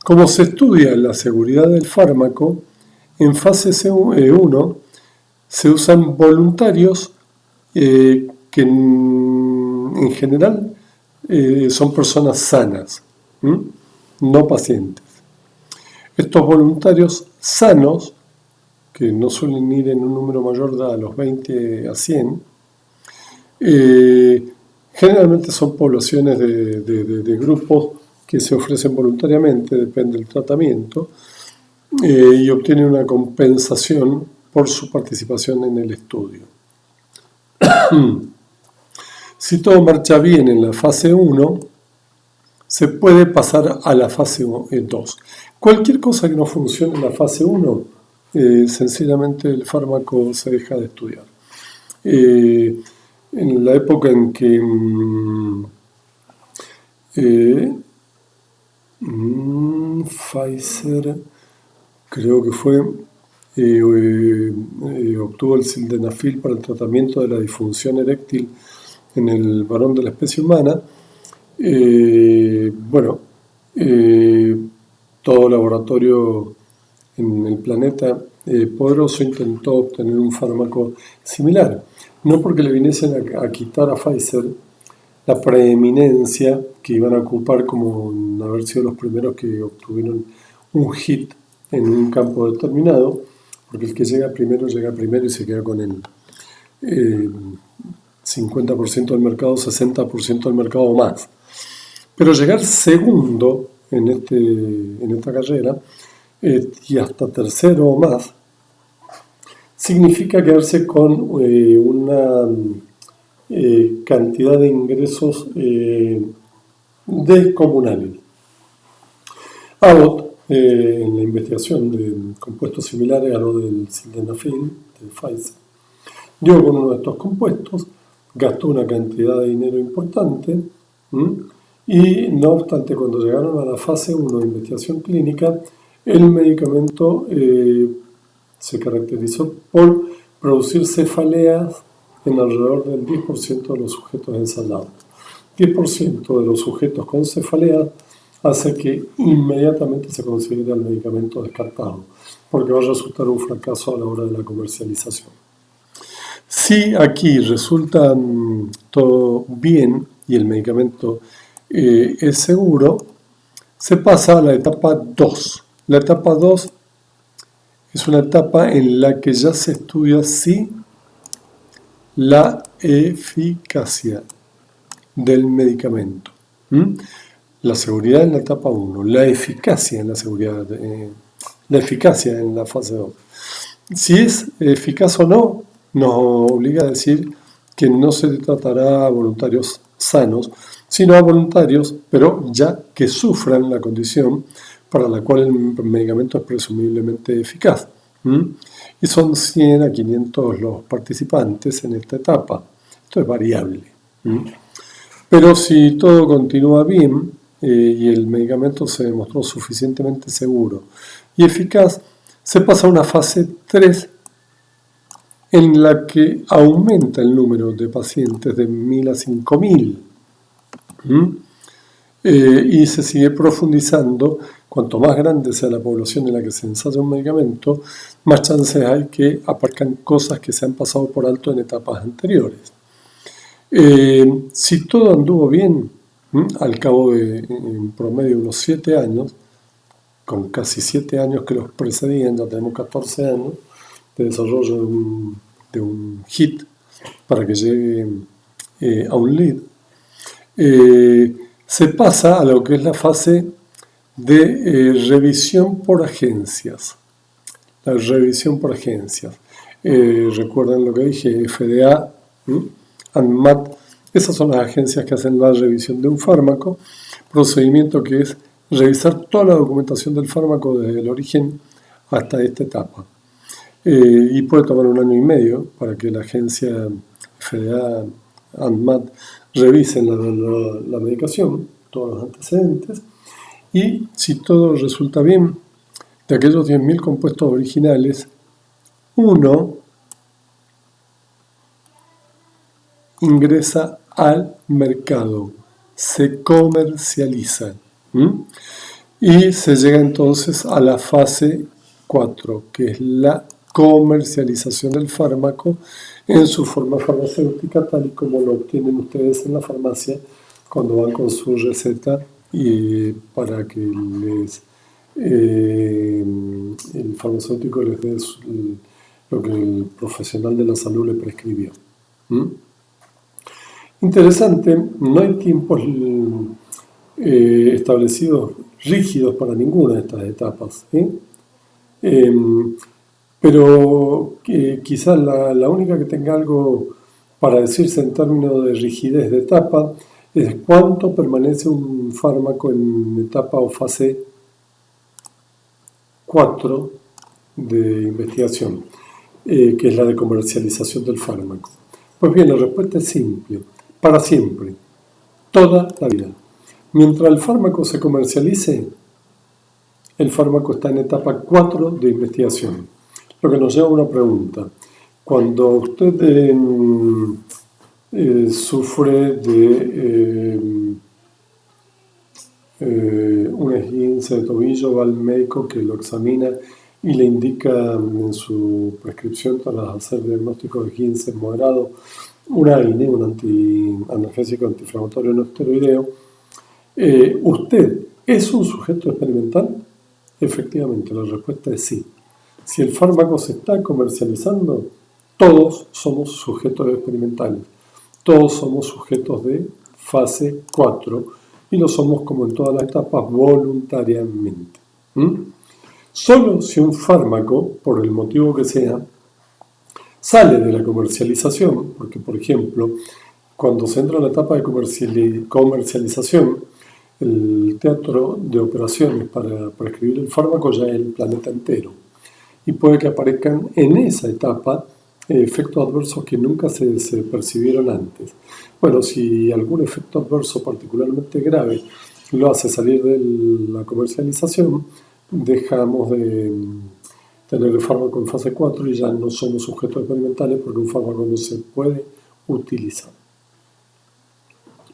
A: Como se estudia la seguridad del fármaco, en fase 1 se usan voluntarios que en general son personas sanas, no pacientes. Estos voluntarios sanos, que no suelen ir en un número mayor de los 20 a 100, generalmente son poblaciones de grupos que se ofrecen voluntariamente, depende del tratamiento, y obtienen una compensación por su participación en el estudio. Si todo marcha bien en la fase 1, se puede pasar a la fase 2. Cualquier cosa que no funcione en la fase 1, sencillamente el fármaco se deja de estudiar. En la época en que Pfizer, creo que fue, obtuvo el sildenafil para el tratamiento de la disfunción eréctil en el varón de la especie humana. Todo laboratorio en el planeta poderoso intentó obtener un fármaco similar, no porque le viniesen a quitar a Pfizer la preeminencia que iban a ocupar como haber sido los primeros que obtuvieron un hit en un campo determinado, porque el que llega primero y se queda con el 50% del mercado, 60% del mercado o más. Pero llegar segundo en esta carrera y hasta tercero o más significa quedarse con una cantidad de ingresos descomunales. Abbott, en la investigación de compuestos similares a lo del sildenafil de Pfizer, dio con uno de estos compuestos, gastó una cantidad de dinero importante y, no obstante, cuando llegaron a la fase 1 de investigación clínica, el medicamento se caracterizó por producir cefaleas en alrededor del 10% de los sujetos ensayados. 10% de los sujetos con cefaleas hace que inmediatamente se considere el medicamento descartado, porque va a resultar un fracaso a la hora de la comercialización. Si aquí resulta todo bien y el medicamento es seguro, se pasa a la etapa 2. La etapa 2 es una etapa en la que ya se estudia si la eficacia del medicamento. La seguridad en la etapa 1, la eficacia en la seguridad, la eficacia en la fase 2. Si es eficaz o no, nos obliga a decir que no se tratará a voluntarios sanos, sino a voluntarios, pero ya que sufran la condición para la cual el medicamento es presumiblemente eficaz. Y son 100 a 500 los participantes en esta etapa. Esto es variable. Pero si todo continúa bien y el medicamento se demostró suficientemente seguro y eficaz, se pasa a una fase 3 en la que aumenta el número de pacientes de 1.000 a 5.000. y se sigue profundizando. Cuanto más grande sea la población en la que se ensaya un medicamento, más chances hay que aparezcan cosas que se han pasado por alto en etapas anteriores. Si todo anduvo bien, al cabo de en promedio unos 7 años, con casi 7 años que los precedían, ya tenemos 14 años de desarrollo de un hit para que llegue a un lead, se pasa a lo que es la fase de revisión por agencias. La revisión por agencias. Recuerden lo que dije, FDA, ANMAT, esas son las agencias que hacen la revisión de un fármaco, procedimiento que es revisar toda la documentación del fármaco desde el origen hasta esta etapa. Y puede tomar 1 año y medio para que la agencia FDA, ANMAT, revisen la medicación, todos los antecedentes, y si todo resulta bien, de aquellos 10.000 compuestos originales, uno ingresa al mercado, se comercializa. Y se llega entonces a la fase 4, que es la comercialización del fármaco en su forma farmacéutica, tal y como lo obtienen ustedes en la farmacia cuando van con su receta y para que el farmacéutico les dé lo que el profesional de la salud le prescribió. Interesante, no hay tiempos establecidos rígidos para ninguna de estas etapas, pero quizás la única que tenga algo para decirse en términos de rigidez de etapa es cuánto permanece un fármaco en etapa o fase 4 de investigación, que es la de comercialización del fármaco. Pues bien, la respuesta es simple, para siempre, toda la vida. Mientras el fármaco se comercialice, el fármaco está en etapa 4 de investigación. Lo que nos lleva a una pregunta. Cuando usted sufre de un esguince de tobillo, va al médico que lo examina y le indica en su prescripción para hacer diagnóstico de esguince moderado un AINE, un analgésico antiinflamatorio no esteroideo. ¿Usted es un sujeto experimental? Efectivamente, la respuesta es sí. Si el fármaco se está comercializando, todos somos sujetos experimentales. Todos somos sujetos de fase 4 y lo somos, como en todas las etapas, voluntariamente. Solo si un fármaco, por el motivo que sea, sale de la comercialización, porque por ejemplo, cuando se entra en la etapa de comercialización, el teatro de operaciones para prescribir el fármaco ya es el planeta entero. Y puede que aparezcan en esa etapa efectos adversos que nunca se percibieron antes. Bueno, si algún efecto adverso particularmente grave lo hace salir de la comercialización, dejamos de tener el fármaco en fase 4 y ya no somos sujetos experimentales porque un fármaco no se puede utilizar.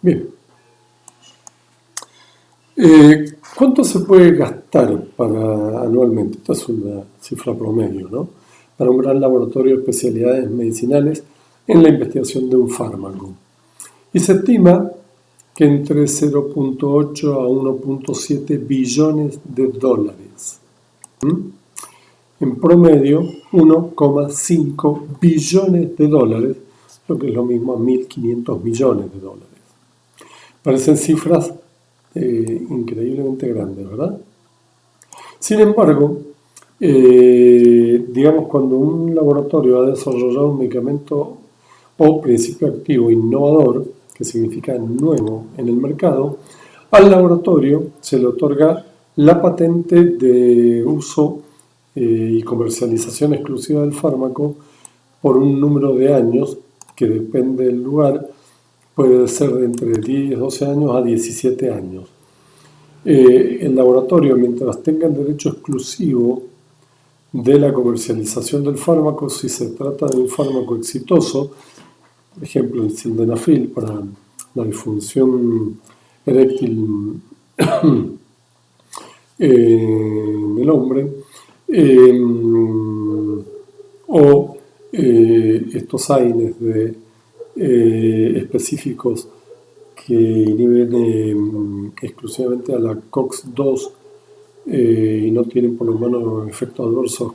A: Bien. ¿Cuánto se puede gastar anualmente? Esta es una cifra promedio, ¿no? Para un gran laboratorio de especialidades medicinales en la investigación de un fármaco. Y se estima que entre 0.8 a 1.7 billones de dólares. En promedio, 1,5 billones de dólares, lo que es lo mismo a 1.500 millones de dólares. Parecen cifras increíblemente grandes, ¿verdad? Sin embargo, digamos, cuando un laboratorio ha desarrollado un medicamento o principio activo innovador, que significa nuevo en el mercado, al laboratorio se le otorga la patente de uso y comercialización exclusiva del fármaco por un número de años que depende del lugar, puede ser de entre 10, 12 años a 17 años. El laboratorio, mientras tenga el derecho exclusivo de la comercialización del fármaco, si se trata de un fármaco exitoso, por ejemplo el sildenafil para la disfunción eréctil en el hombre, eh, o estos AINES específicos que inhiben exclusivamente a la COX-2 y no tienen por lo menos efectos adversos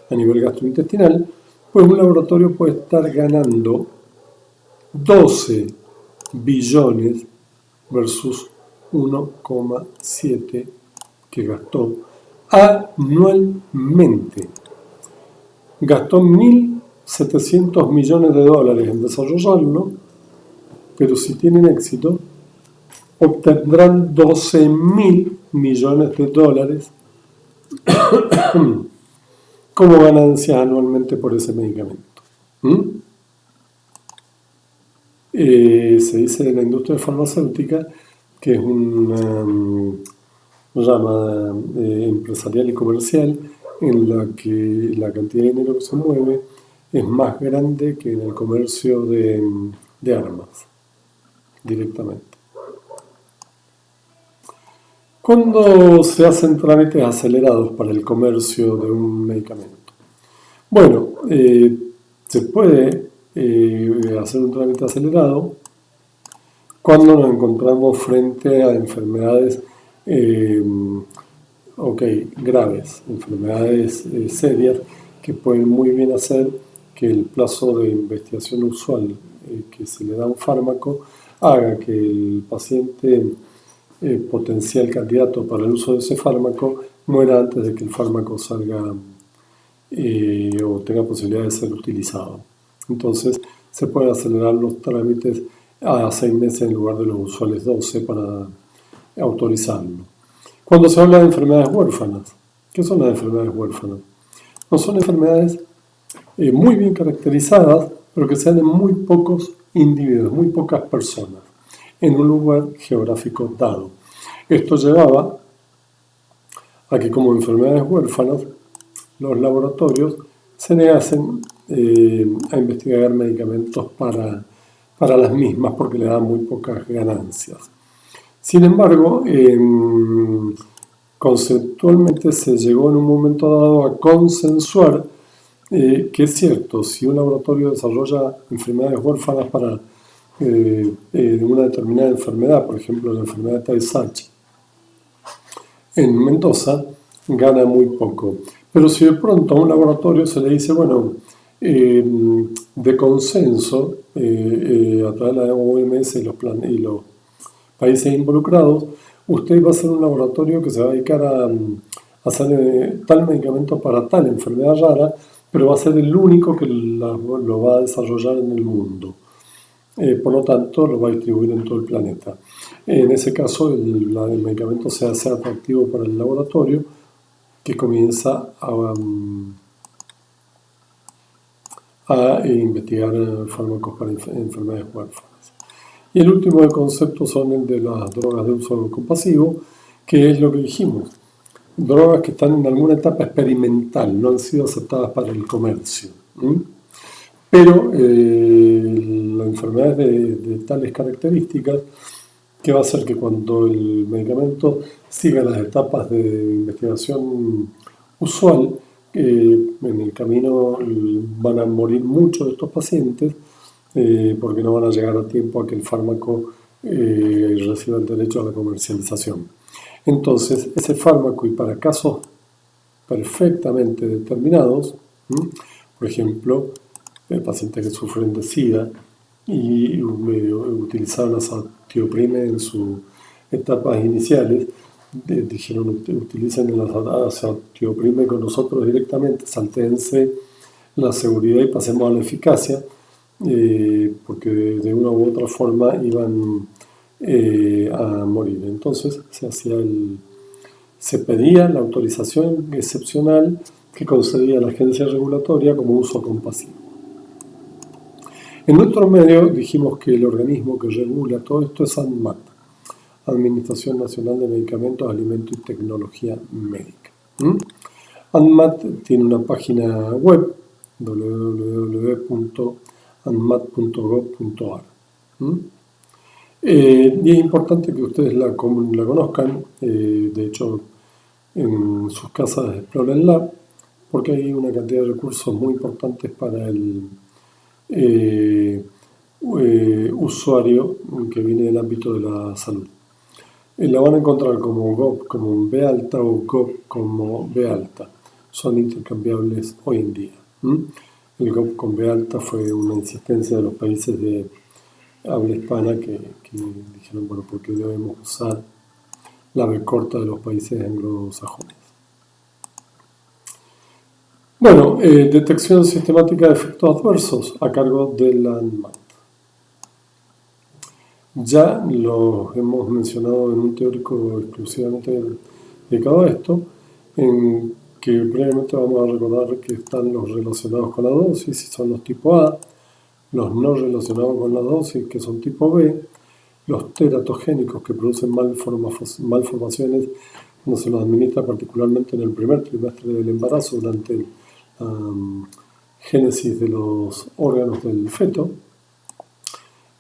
A: a nivel gastrointestinal, pues un laboratorio puede estar ganando 12 billones versus 1,7 que gastó anualmente. Gastó 1.700 millones de dólares en desarrollarlo, pero si tienen éxito, obtendrán 12.000 millones de dólares como ganancias anualmente por ese medicamento. Se dice de la industria farmacéutica que es una rama empresarial y comercial en la que la cantidad de dinero que se mueve es más grande que en el comercio de armas, directamente. ¿Cuándo se hacen trámites acelerados para el comercio de un medicamento? Bueno, se puede hacer un trámite acelerado cuando nos encontramos frente a enfermedades graves, enfermedades serias que pueden muy bien hacer que el plazo de investigación usual que se le da a un fármaco haga que el paciente potencial candidato para el uso de ese fármaco muera antes de que el fármaco salga o tenga posibilidad de ser utilizado. Entonces se pueden acelerar los trámites a 6 meses en lugar de los usuales 12 para autorizarlo. Cuando se habla de enfermedades huérfanas, ¿qué son las enfermedades huérfanas? No son enfermedades muy bien caracterizadas, pero que se dan en muy pocos individuos, muy pocas personas, en un lugar geográfico dado. Esto llevaba a que como enfermedades huérfanas, los laboratorios se negasen a investigar medicamentos para las mismas porque le dan muy pocas ganancias. Sin embargo, conceptualmente se llegó en un momento dado a consensuar que es cierto, si un laboratorio desarrolla enfermedades huérfanas para una determinada enfermedad, por ejemplo la enfermedad de Tay-Sachs, en Mendoza gana muy poco. Pero si de pronto a un laboratorio se le dice, bueno, de consenso, a través de la OMS y los países involucrados, usted va a ser un laboratorio que se va a dedicar a hacer tal medicamento para tal enfermedad rara, pero va a ser el único que lo va a desarrollar en el mundo. Por lo tanto, lo va a distribuir en todo el planeta. En ese caso, el medicamento se hace atractivo para el laboratorio, que comienza a investigar fármacos para enfermedades huérfanas. Y el último concepto son el de las drogas de uso compasivo, que es lo que dijimos. Drogas que están en alguna etapa experimental, no han sido aceptadas para el comercio. Pero la enfermedad es de tales características que va a hacer que cuando el medicamento siga las etapas de investigación usual, en el camino van a morir muchos de estos pacientes porque no van a llegar a tiempo a que el fármaco reciba el derecho a la comercialización. Entonces, ese fármaco, y para casos perfectamente determinados, por ejemplo, pacientes que sufren de SIDA y utilizaron azatioprine en sus etapas iniciales, dijeron utilicen el azatioprine con nosotros directamente, saltéense la seguridad y pasemos a la eficacia, porque de una u otra forma iban a morir. Entonces se pedía la autorización excepcional que concedía la agencia regulatoria como uso compasivo. En nuestro medio dijimos que el organismo que regula todo esto es ANMAT, Administración Nacional de Medicamentos, Alimentos y Tecnología Médica. ANMAT tiene una página web, www.anmat.gov.ar. Y es importante que ustedes la conozcan, de hecho en sus casas explórenla, porque hay una cantidad de recursos muy importantes para el eh, usuario que viene del ámbito de la salud. La van a encontrar como Gov como B alta o Gov como B alta. Son intercambiables hoy en día. El Gov con B alta fue una insistencia de los países de habla hispana que dijeron, bueno, ¿por qué debemos usar la B corta de los países anglosajones? Bueno, detección sistemática de efectos adversos a cargo de la ANMAT. Ya lo hemos mencionado en un teórico exclusivamente dedicado a esto, en que brevemente vamos a recordar que están los relacionados con la dosis, y son los tipo A, los no relacionados con la dosis, que son tipo B, los teratogénicos que producen malformaciones cuando se los administra particularmente en el primer trimestre del embarazo durante la génesis de los órganos del feto,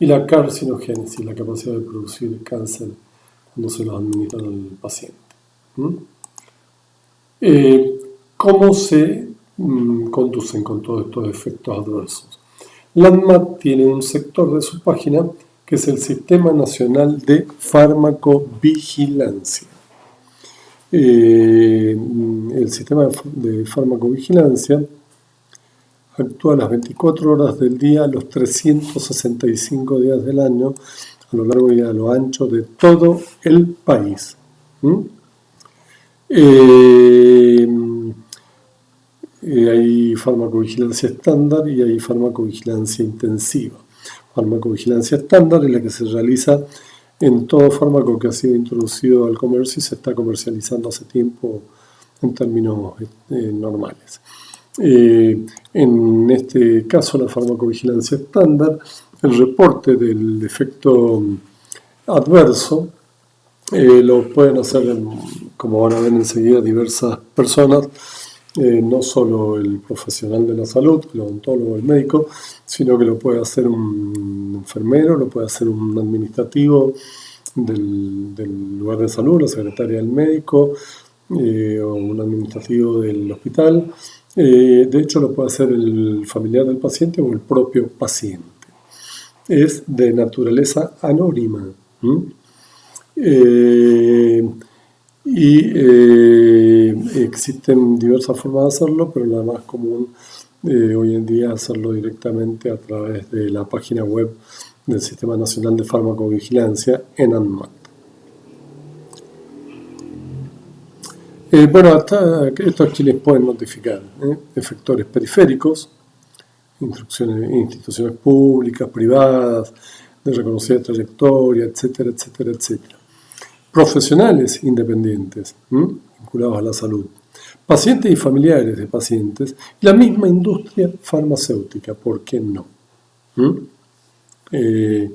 A: y la carcinogénesis, la capacidad de producir cáncer cuando se los administran al paciente. ¿Cómo se conducen con todos estos efectos adversos? La ANMAT tiene un sector de su página que es el Sistema Nacional de Farmacovigilancia. El sistema de farmacovigilancia actúa las 24 horas del día, los 365 días del año, a lo largo y a lo ancho de todo el país. Hay farmacovigilancia estándar y hay farmacovigilancia intensiva. Farmacovigilancia estándar es la que se realiza en todo fármaco que ha sido introducido al comercio y se está comercializando hace tiempo en términos normales. En este caso, la farmacovigilancia estándar, el reporte del efecto adverso lo pueden hacer, como van a ver enseguida, diversas personas, no solo el profesional de la salud, el odontólogo, el médico, sino que lo puede hacer un enfermero, lo puede hacer un administrativo del lugar de salud, la secretaria del médico, o un administrativo del hospital. De hecho, lo puede hacer el familiar del paciente o el propio paciente. Es de naturaleza anónima. Existen diversas formas de hacerlo, pero la más común hoy en día es hacerlo directamente a través de la página web del Sistema Nacional de Farmacovigilancia en ANMAT. Bueno, hasta esto aquí les pueden notificar efectores periféricos, instituciones públicas, privadas, de reconocida trayectoria, etcétera, etcétera, etcétera. Profesionales independientes vinculados a la salud, pacientes y familiares de pacientes, y la misma industria farmacéutica, ¿por qué no? De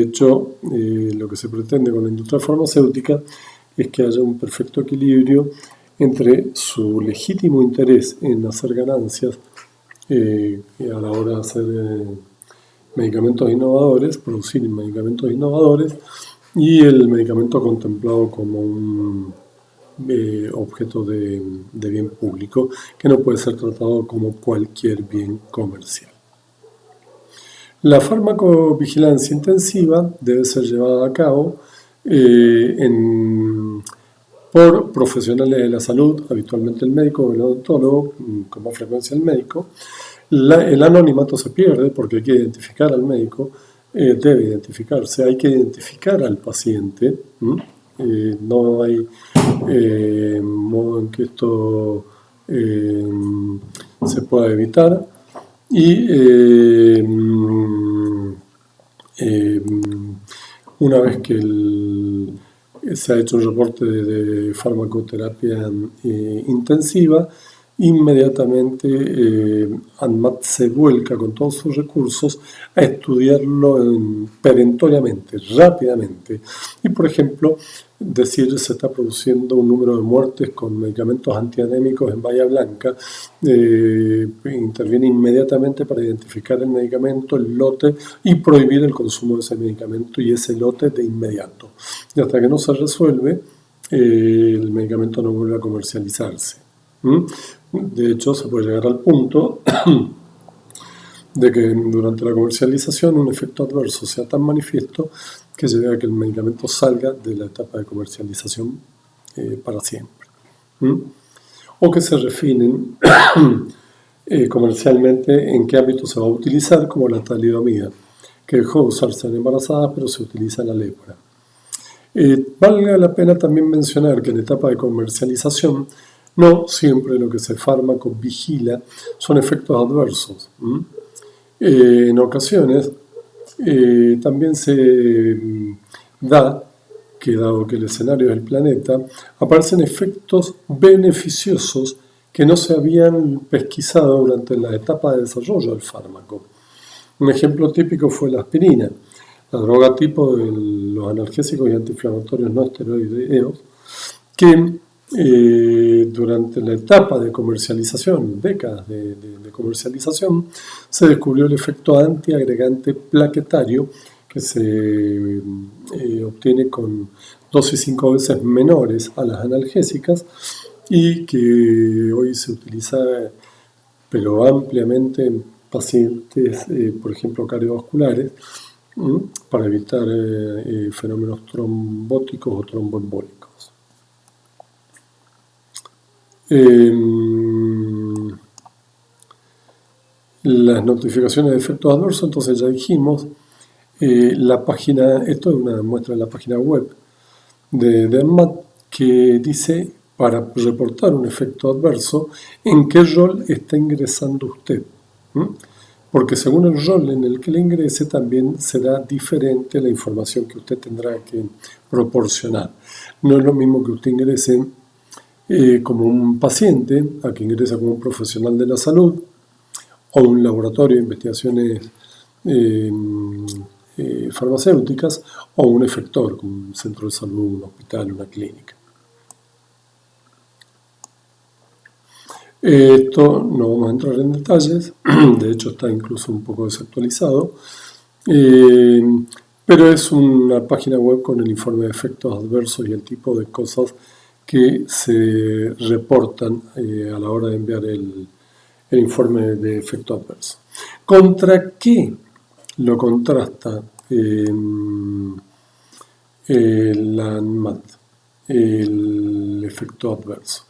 A: hecho, lo que se pretende con la industria farmacéutica es que haya un perfecto equilibrio entre su legítimo interés en hacer ganancias a la hora de hacer medicamentos innovadores, producir medicamentos innovadores, y el medicamento contemplado como un objeto de bien público que no puede ser tratado como cualquier bien comercial. La farmacovigilancia intensiva debe ser llevada a cabo por profesionales de la salud, habitualmente el médico o el odontólogo, con más frecuencia el médico. El anonimato se pierde porque hay que identificar al médico, debe identificarse, hay que identificar al paciente, no hay modo en que esto se pueda evitar, y una vez que se ha hecho un reporte de farmacoterapia intensiva, inmediatamente ANMAT se vuelca con todos sus recursos a estudiarlo perentoriamente, rápidamente. Y, por ejemplo, decir se está produciendo un número de muertes con medicamentos antianémicos en Bahía Blanca, interviene inmediatamente para identificar el medicamento, el lote y prohibir el consumo de ese medicamento y ese lote de inmediato. Y hasta que no se resuelve, el medicamento no vuelve a comercializarse. De hecho, se puede llegar al punto de que durante la comercialización un efecto adverso sea tan manifiesto que lleve a que el medicamento salga de la etapa de comercialización para siempre. O que se refinen comercialmente en qué ámbito se va a utilizar, como la talidomida, que dejó de usarse en embarazadas pero se utiliza en la lepra. Valga la pena también mencionar que en etapa de comercialización no siempre lo que ese fármaco vigila son efectos adversos. En ocasiones también se da que, dado que el escenario del planeta, aparecen efectos beneficiosos que no se habían pesquisado durante la etapa de desarrollo del fármaco. Un ejemplo típico fue la aspirina, la droga tipo de los analgésicos y antiinflamatorios no esteroideos, que durante la etapa de comercialización, décadas de comercialización, se descubrió el efecto antiagregante plaquetario que se obtiene con dosis 5 veces menores a las analgésicas y que hoy se utiliza pero ampliamente en pacientes, por ejemplo, cardiovasculares, para evitar fenómenos trombóticos o tromboembólicos. Las notificaciones de efectos adversos, entonces ya dijimos, la página, esto es una muestra de la página web de ANMAT, que dice, para reportar un efecto adverso, en qué rol está ingresando usted. Porque según el rol en el que le ingrese, también será diferente la información que usted tendrá que proporcionar. No es lo mismo que usted ingrese como un paciente, a que ingresa como un profesional de la salud, o un laboratorio de investigaciones farmacéuticas, o un efector, como un centro de salud, un hospital, una clínica. Esto no vamos a entrar en detalles, de hecho está incluso un poco desactualizado, pero es una página web con el informe de efectos adversos y el tipo de cosas que se reportan a la hora de enviar el informe de efecto adverso. ¿Contra qué lo contrasta la ANMAT, el efecto adverso?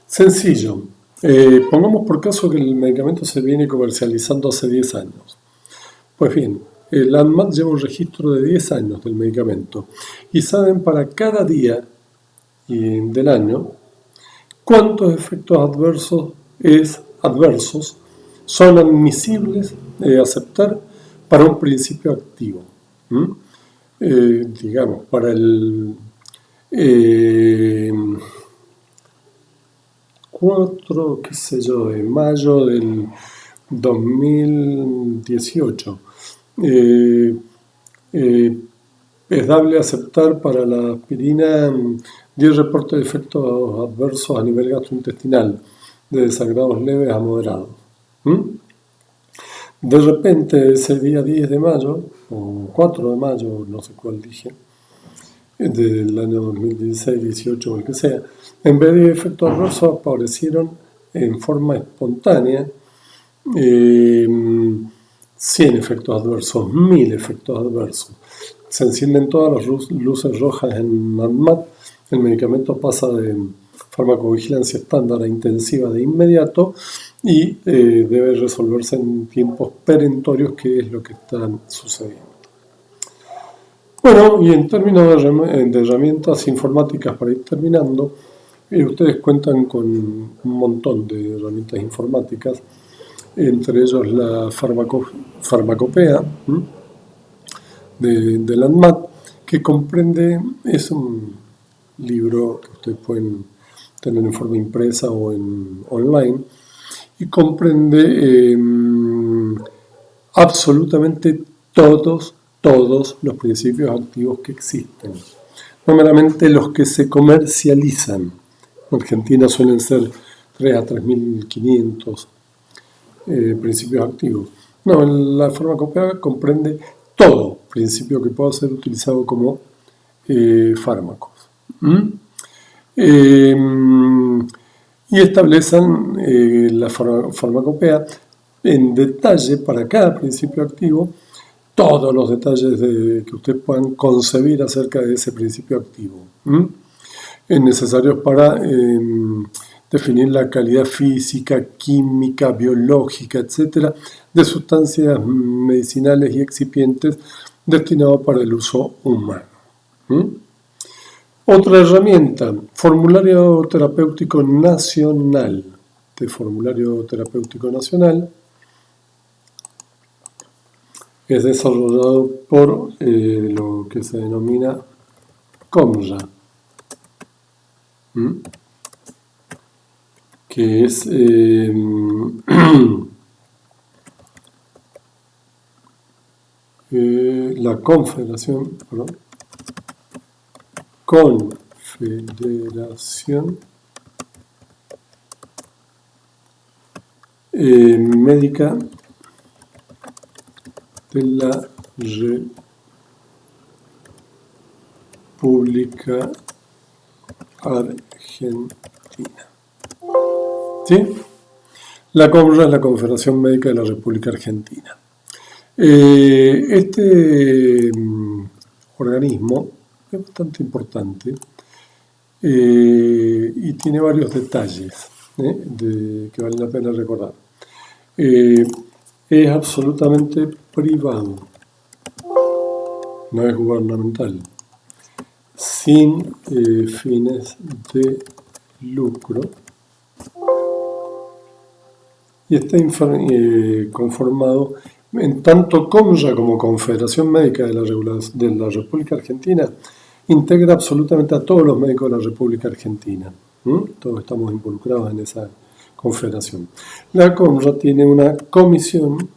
A: Sencillo. Pongamos por caso que el medicamento se viene comercializando hace 10 años. Pues bien, el ANMAT lleva un registro de 10 años del medicamento y saben para cada día del año cuántos efectos adversos son admisibles de aceptar para un principio activo. Digamos, para el 4, de mayo del 2018. Es dable aceptar para la aspirina 10 reportes de efectos adversos a nivel gastrointestinal, de desagrados leves a moderados. De repente, ese día 10 de mayo, o 4 de mayo, no sé cuál dije, del año 2016, 18 o el que sea, en vez de efectos adversos aparecieron en forma espontánea 100 efectos adversos, 1000 efectos adversos. Se encienden todas las luces rojas en ANMAT, el medicamento pasa de farmacovigilancia estándar a intensiva de inmediato y debe resolverse en tiempos perentorios, que es lo que está sucediendo. Bueno, y en términos de herramientas informáticas, para ir terminando, ustedes cuentan con un montón de herramientas informáticas, entre ellos la farmacopea de la ANMAT, que comprende, es un libro que ustedes pueden tener en forma impresa o online, y comprende absolutamente todos los principios activos que existen. no meramente los que se comercializan. En Argentina suelen ser 3 a 3.500 principios activos. No, la farmacopea comprende todo principio que pueda ser utilizado como fármacos. Y establecen la farmacopea en detalle para cada principio activo todos los detalles que ustedes puedan concebir acerca de ese principio activo. Es necesario para definir la calidad física, química, biológica, etcétera, de sustancias medicinales y excipientes destinados para el uso humano. Otra herramienta, formulario terapéutico nacional. Este formulario terapéutico nacional es desarrollado por lo que se denomina COMRA, que es la Confederación Médica de la República Argentina. ¿Sí? La COMRA es la Confederación Médica de la República Argentina. Este organismo es bastante importante y tiene varios detalles que vale la pena recordar. Es absolutamente privado, no es gubernamental, sin fines de lucro, y está conformado en tanto COMRA como Confederación Médica de la República Argentina, integra absolutamente a todos los médicos de la República Argentina. Todos estamos involucrados en esa confederación. La COMRA tiene una comisión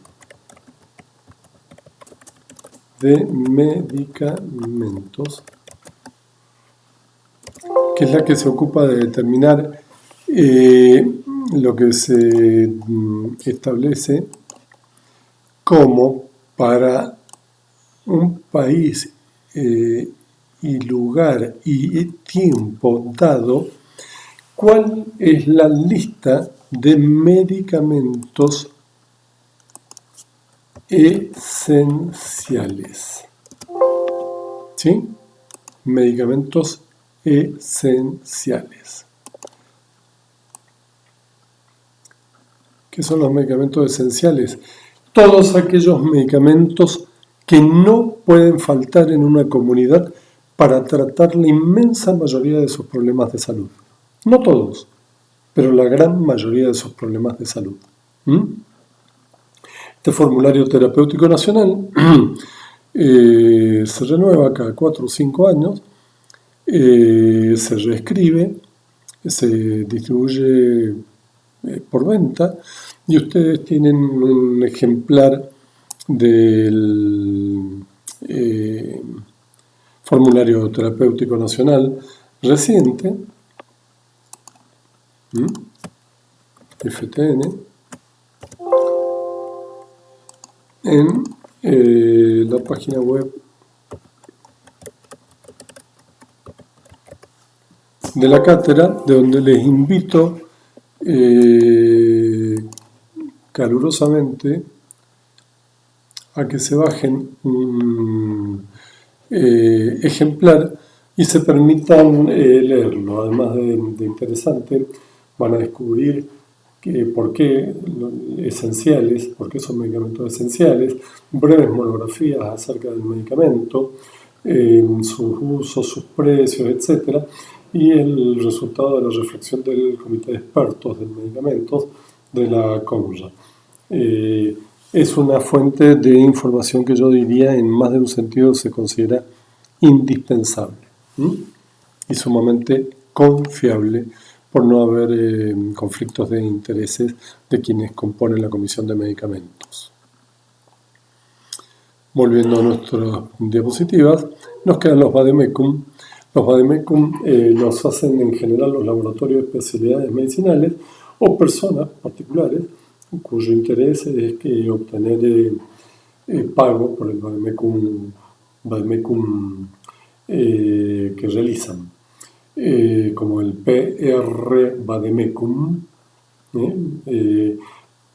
A: de medicamentos, que es la que se ocupa de determinar lo que se establece como para un país y lugar y tiempo dado, cuál es la lista de medicamentos esenciales. ¿Sí? Medicamentos esenciales. ¿Qué son los medicamentos esenciales? Todos aquellos medicamentos que no pueden faltar en una comunidad para tratar la inmensa mayoría de sus problemas de salud. No todos, pero la gran mayoría de sus problemas de salud. Este formulario terapéutico nacional se renueva cada 4 o 5 años, se reescribe, se distribuye por venta, y ustedes tienen un ejemplar del formulario terapéutico nacional reciente, FTN, en la página web de la cátedra, de donde les invito calurosamente a que se bajen un ejemplar y se permitan leerlo. Además de interesante, van a descubrir por qué esenciales, por qué son medicamentos esenciales, breves monografías acerca del medicamento, sus usos, sus precios, etc. Y el resultado de la reflexión del Comité de Expertos del Medicamentos de la COMRA. Es una fuente de información que yo diría en más de un sentido se considera indispensable y sumamente confiable, por no haber conflictos de intereses de quienes componen la Comisión de Medicamentos. Volviendo a nuestras diapositivas, nos quedan los vademecum. Los vademecum los hacen en general los laboratorios de especialidades medicinales o personas particulares cuyo interés es que obtener pago por el vademecum que realizan, como el PR vademecum,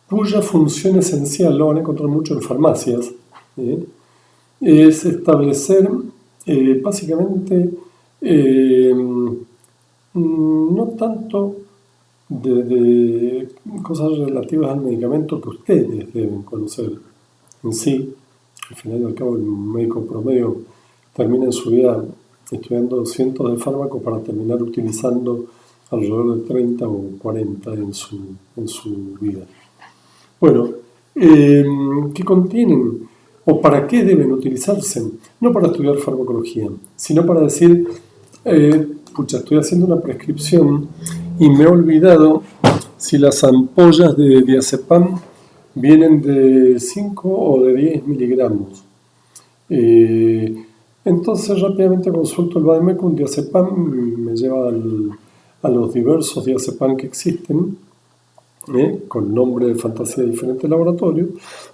A: cuya función esencial, lo van a encontrar mucho en farmacias, es establecer básicamente no tanto de cosas relativas al medicamento que ustedes deben conocer en sí. Al final y al cabo, el médico promedio termina en su vida estudiando cientos de fármacos para terminar utilizando alrededor de 30 o 40 en su vida. Bueno, ¿qué contienen o para qué deben utilizarse? No para estudiar farmacología, sino para decir, estoy haciendo una prescripción y me he olvidado si las ampollas de diazepam vienen de 5 o de 10 miligramos. Entonces rápidamente consulto el vademecum diazepam, me lleva a los diversos diazepam que existen, con nombre de fantasía de diferentes laboratorios,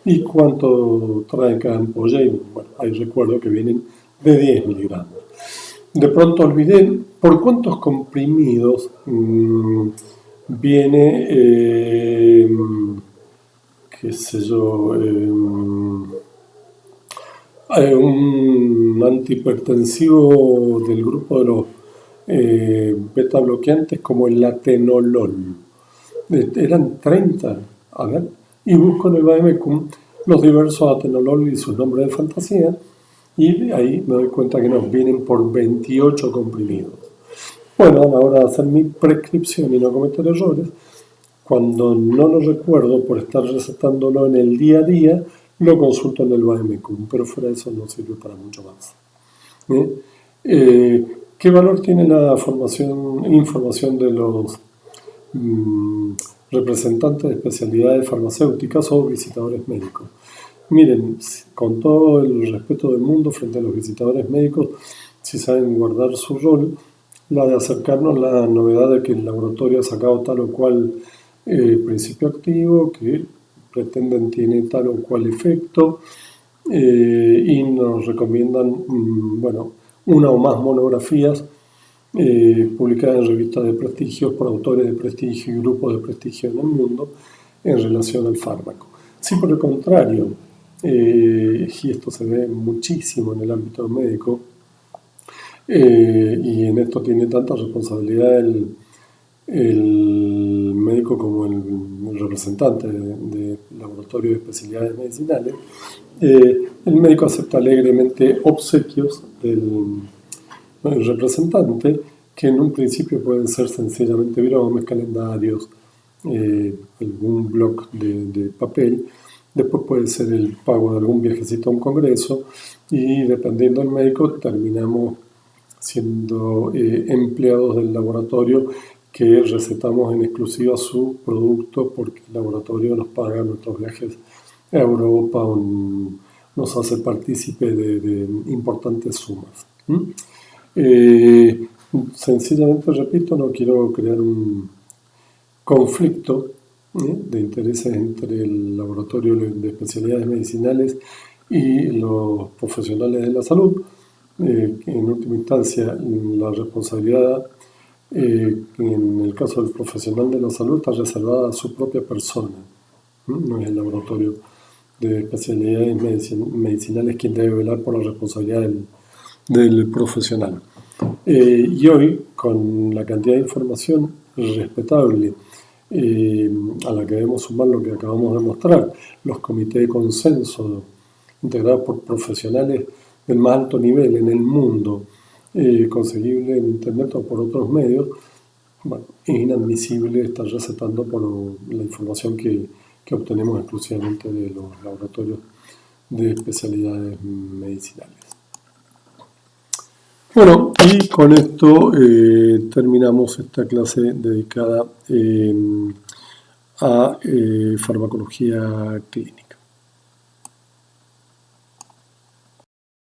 A: y cuánto trae cada ampolla, y bueno, ahí recuerdo que vienen de 10 miligramos. De pronto olvidé por cuántos comprimidos viene, qué sé yo, un antihipertensivo del grupo de los beta bloqueantes como el atenolol. Eran 30, a ver, y busco en el vademecum los diversos atenolol y sus nombres de fantasía, y ahí me doy cuenta que nos vienen por 28 comprimidos. Bueno, a la hora de hacer mi prescripción y no cometer errores, cuando no lo recuerdo por estar recetándolo en el día a día, lo consulto en el vademecum, pero fuera de eso no sirve para mucho más. ¿Qué valor tiene la información de los representantes de especialidades farmacéuticas o visitadores médicos? Miren, con todo el respeto del mundo frente a los visitadores médicos, si saben guardar su rol, la de acercarnos la novedad de que el laboratorio ha sacado tal o cual principio activo, que pretenden tiene tal o cual efecto, y nos recomiendan, una o más monografías publicadas en revistas de prestigio por autores de prestigio y grupos de prestigio en el mundo en relación al fármaco. Si por el contrario, y esto se ve muchísimo en el ámbito médico, y en esto tiene tanta responsabilidad el médico como el representante del laboratorio de especialidades medicinales, el médico acepta alegremente obsequios del representante, que en un principio pueden ser sencillamente bromas, calendarios, algún bloc de papel. Después puede ser el pago de algún viajecito a un congreso, y dependiendo del médico terminamos siendo empleados del laboratorio que recetamos en exclusiva su producto porque el laboratorio nos paga nuestros viajes a Europa o nos hace partícipe de importantes sumas. Sencillamente, repito, no quiero crear un conflicto de intereses entre el laboratorio de especialidades medicinales y los profesionales de la salud. En última instancia, la responsabilidad, en el caso del profesional de la salud, está reservada a su propia persona. No es el laboratorio de especialidades medicinales quien debe velar por la responsabilidad del profesional. Y hoy, con la cantidad de información respetable a la que debemos sumar lo que acabamos de mostrar, los comités de consenso integrados por profesionales del más alto nivel en el mundo, conseguible en internet o por otros medios, es inadmisible estar recetando por la información que obtenemos exclusivamente de los laboratorios de especialidades medicinales. Bueno, y con esto terminamos esta clase dedicada a farmacología clínica.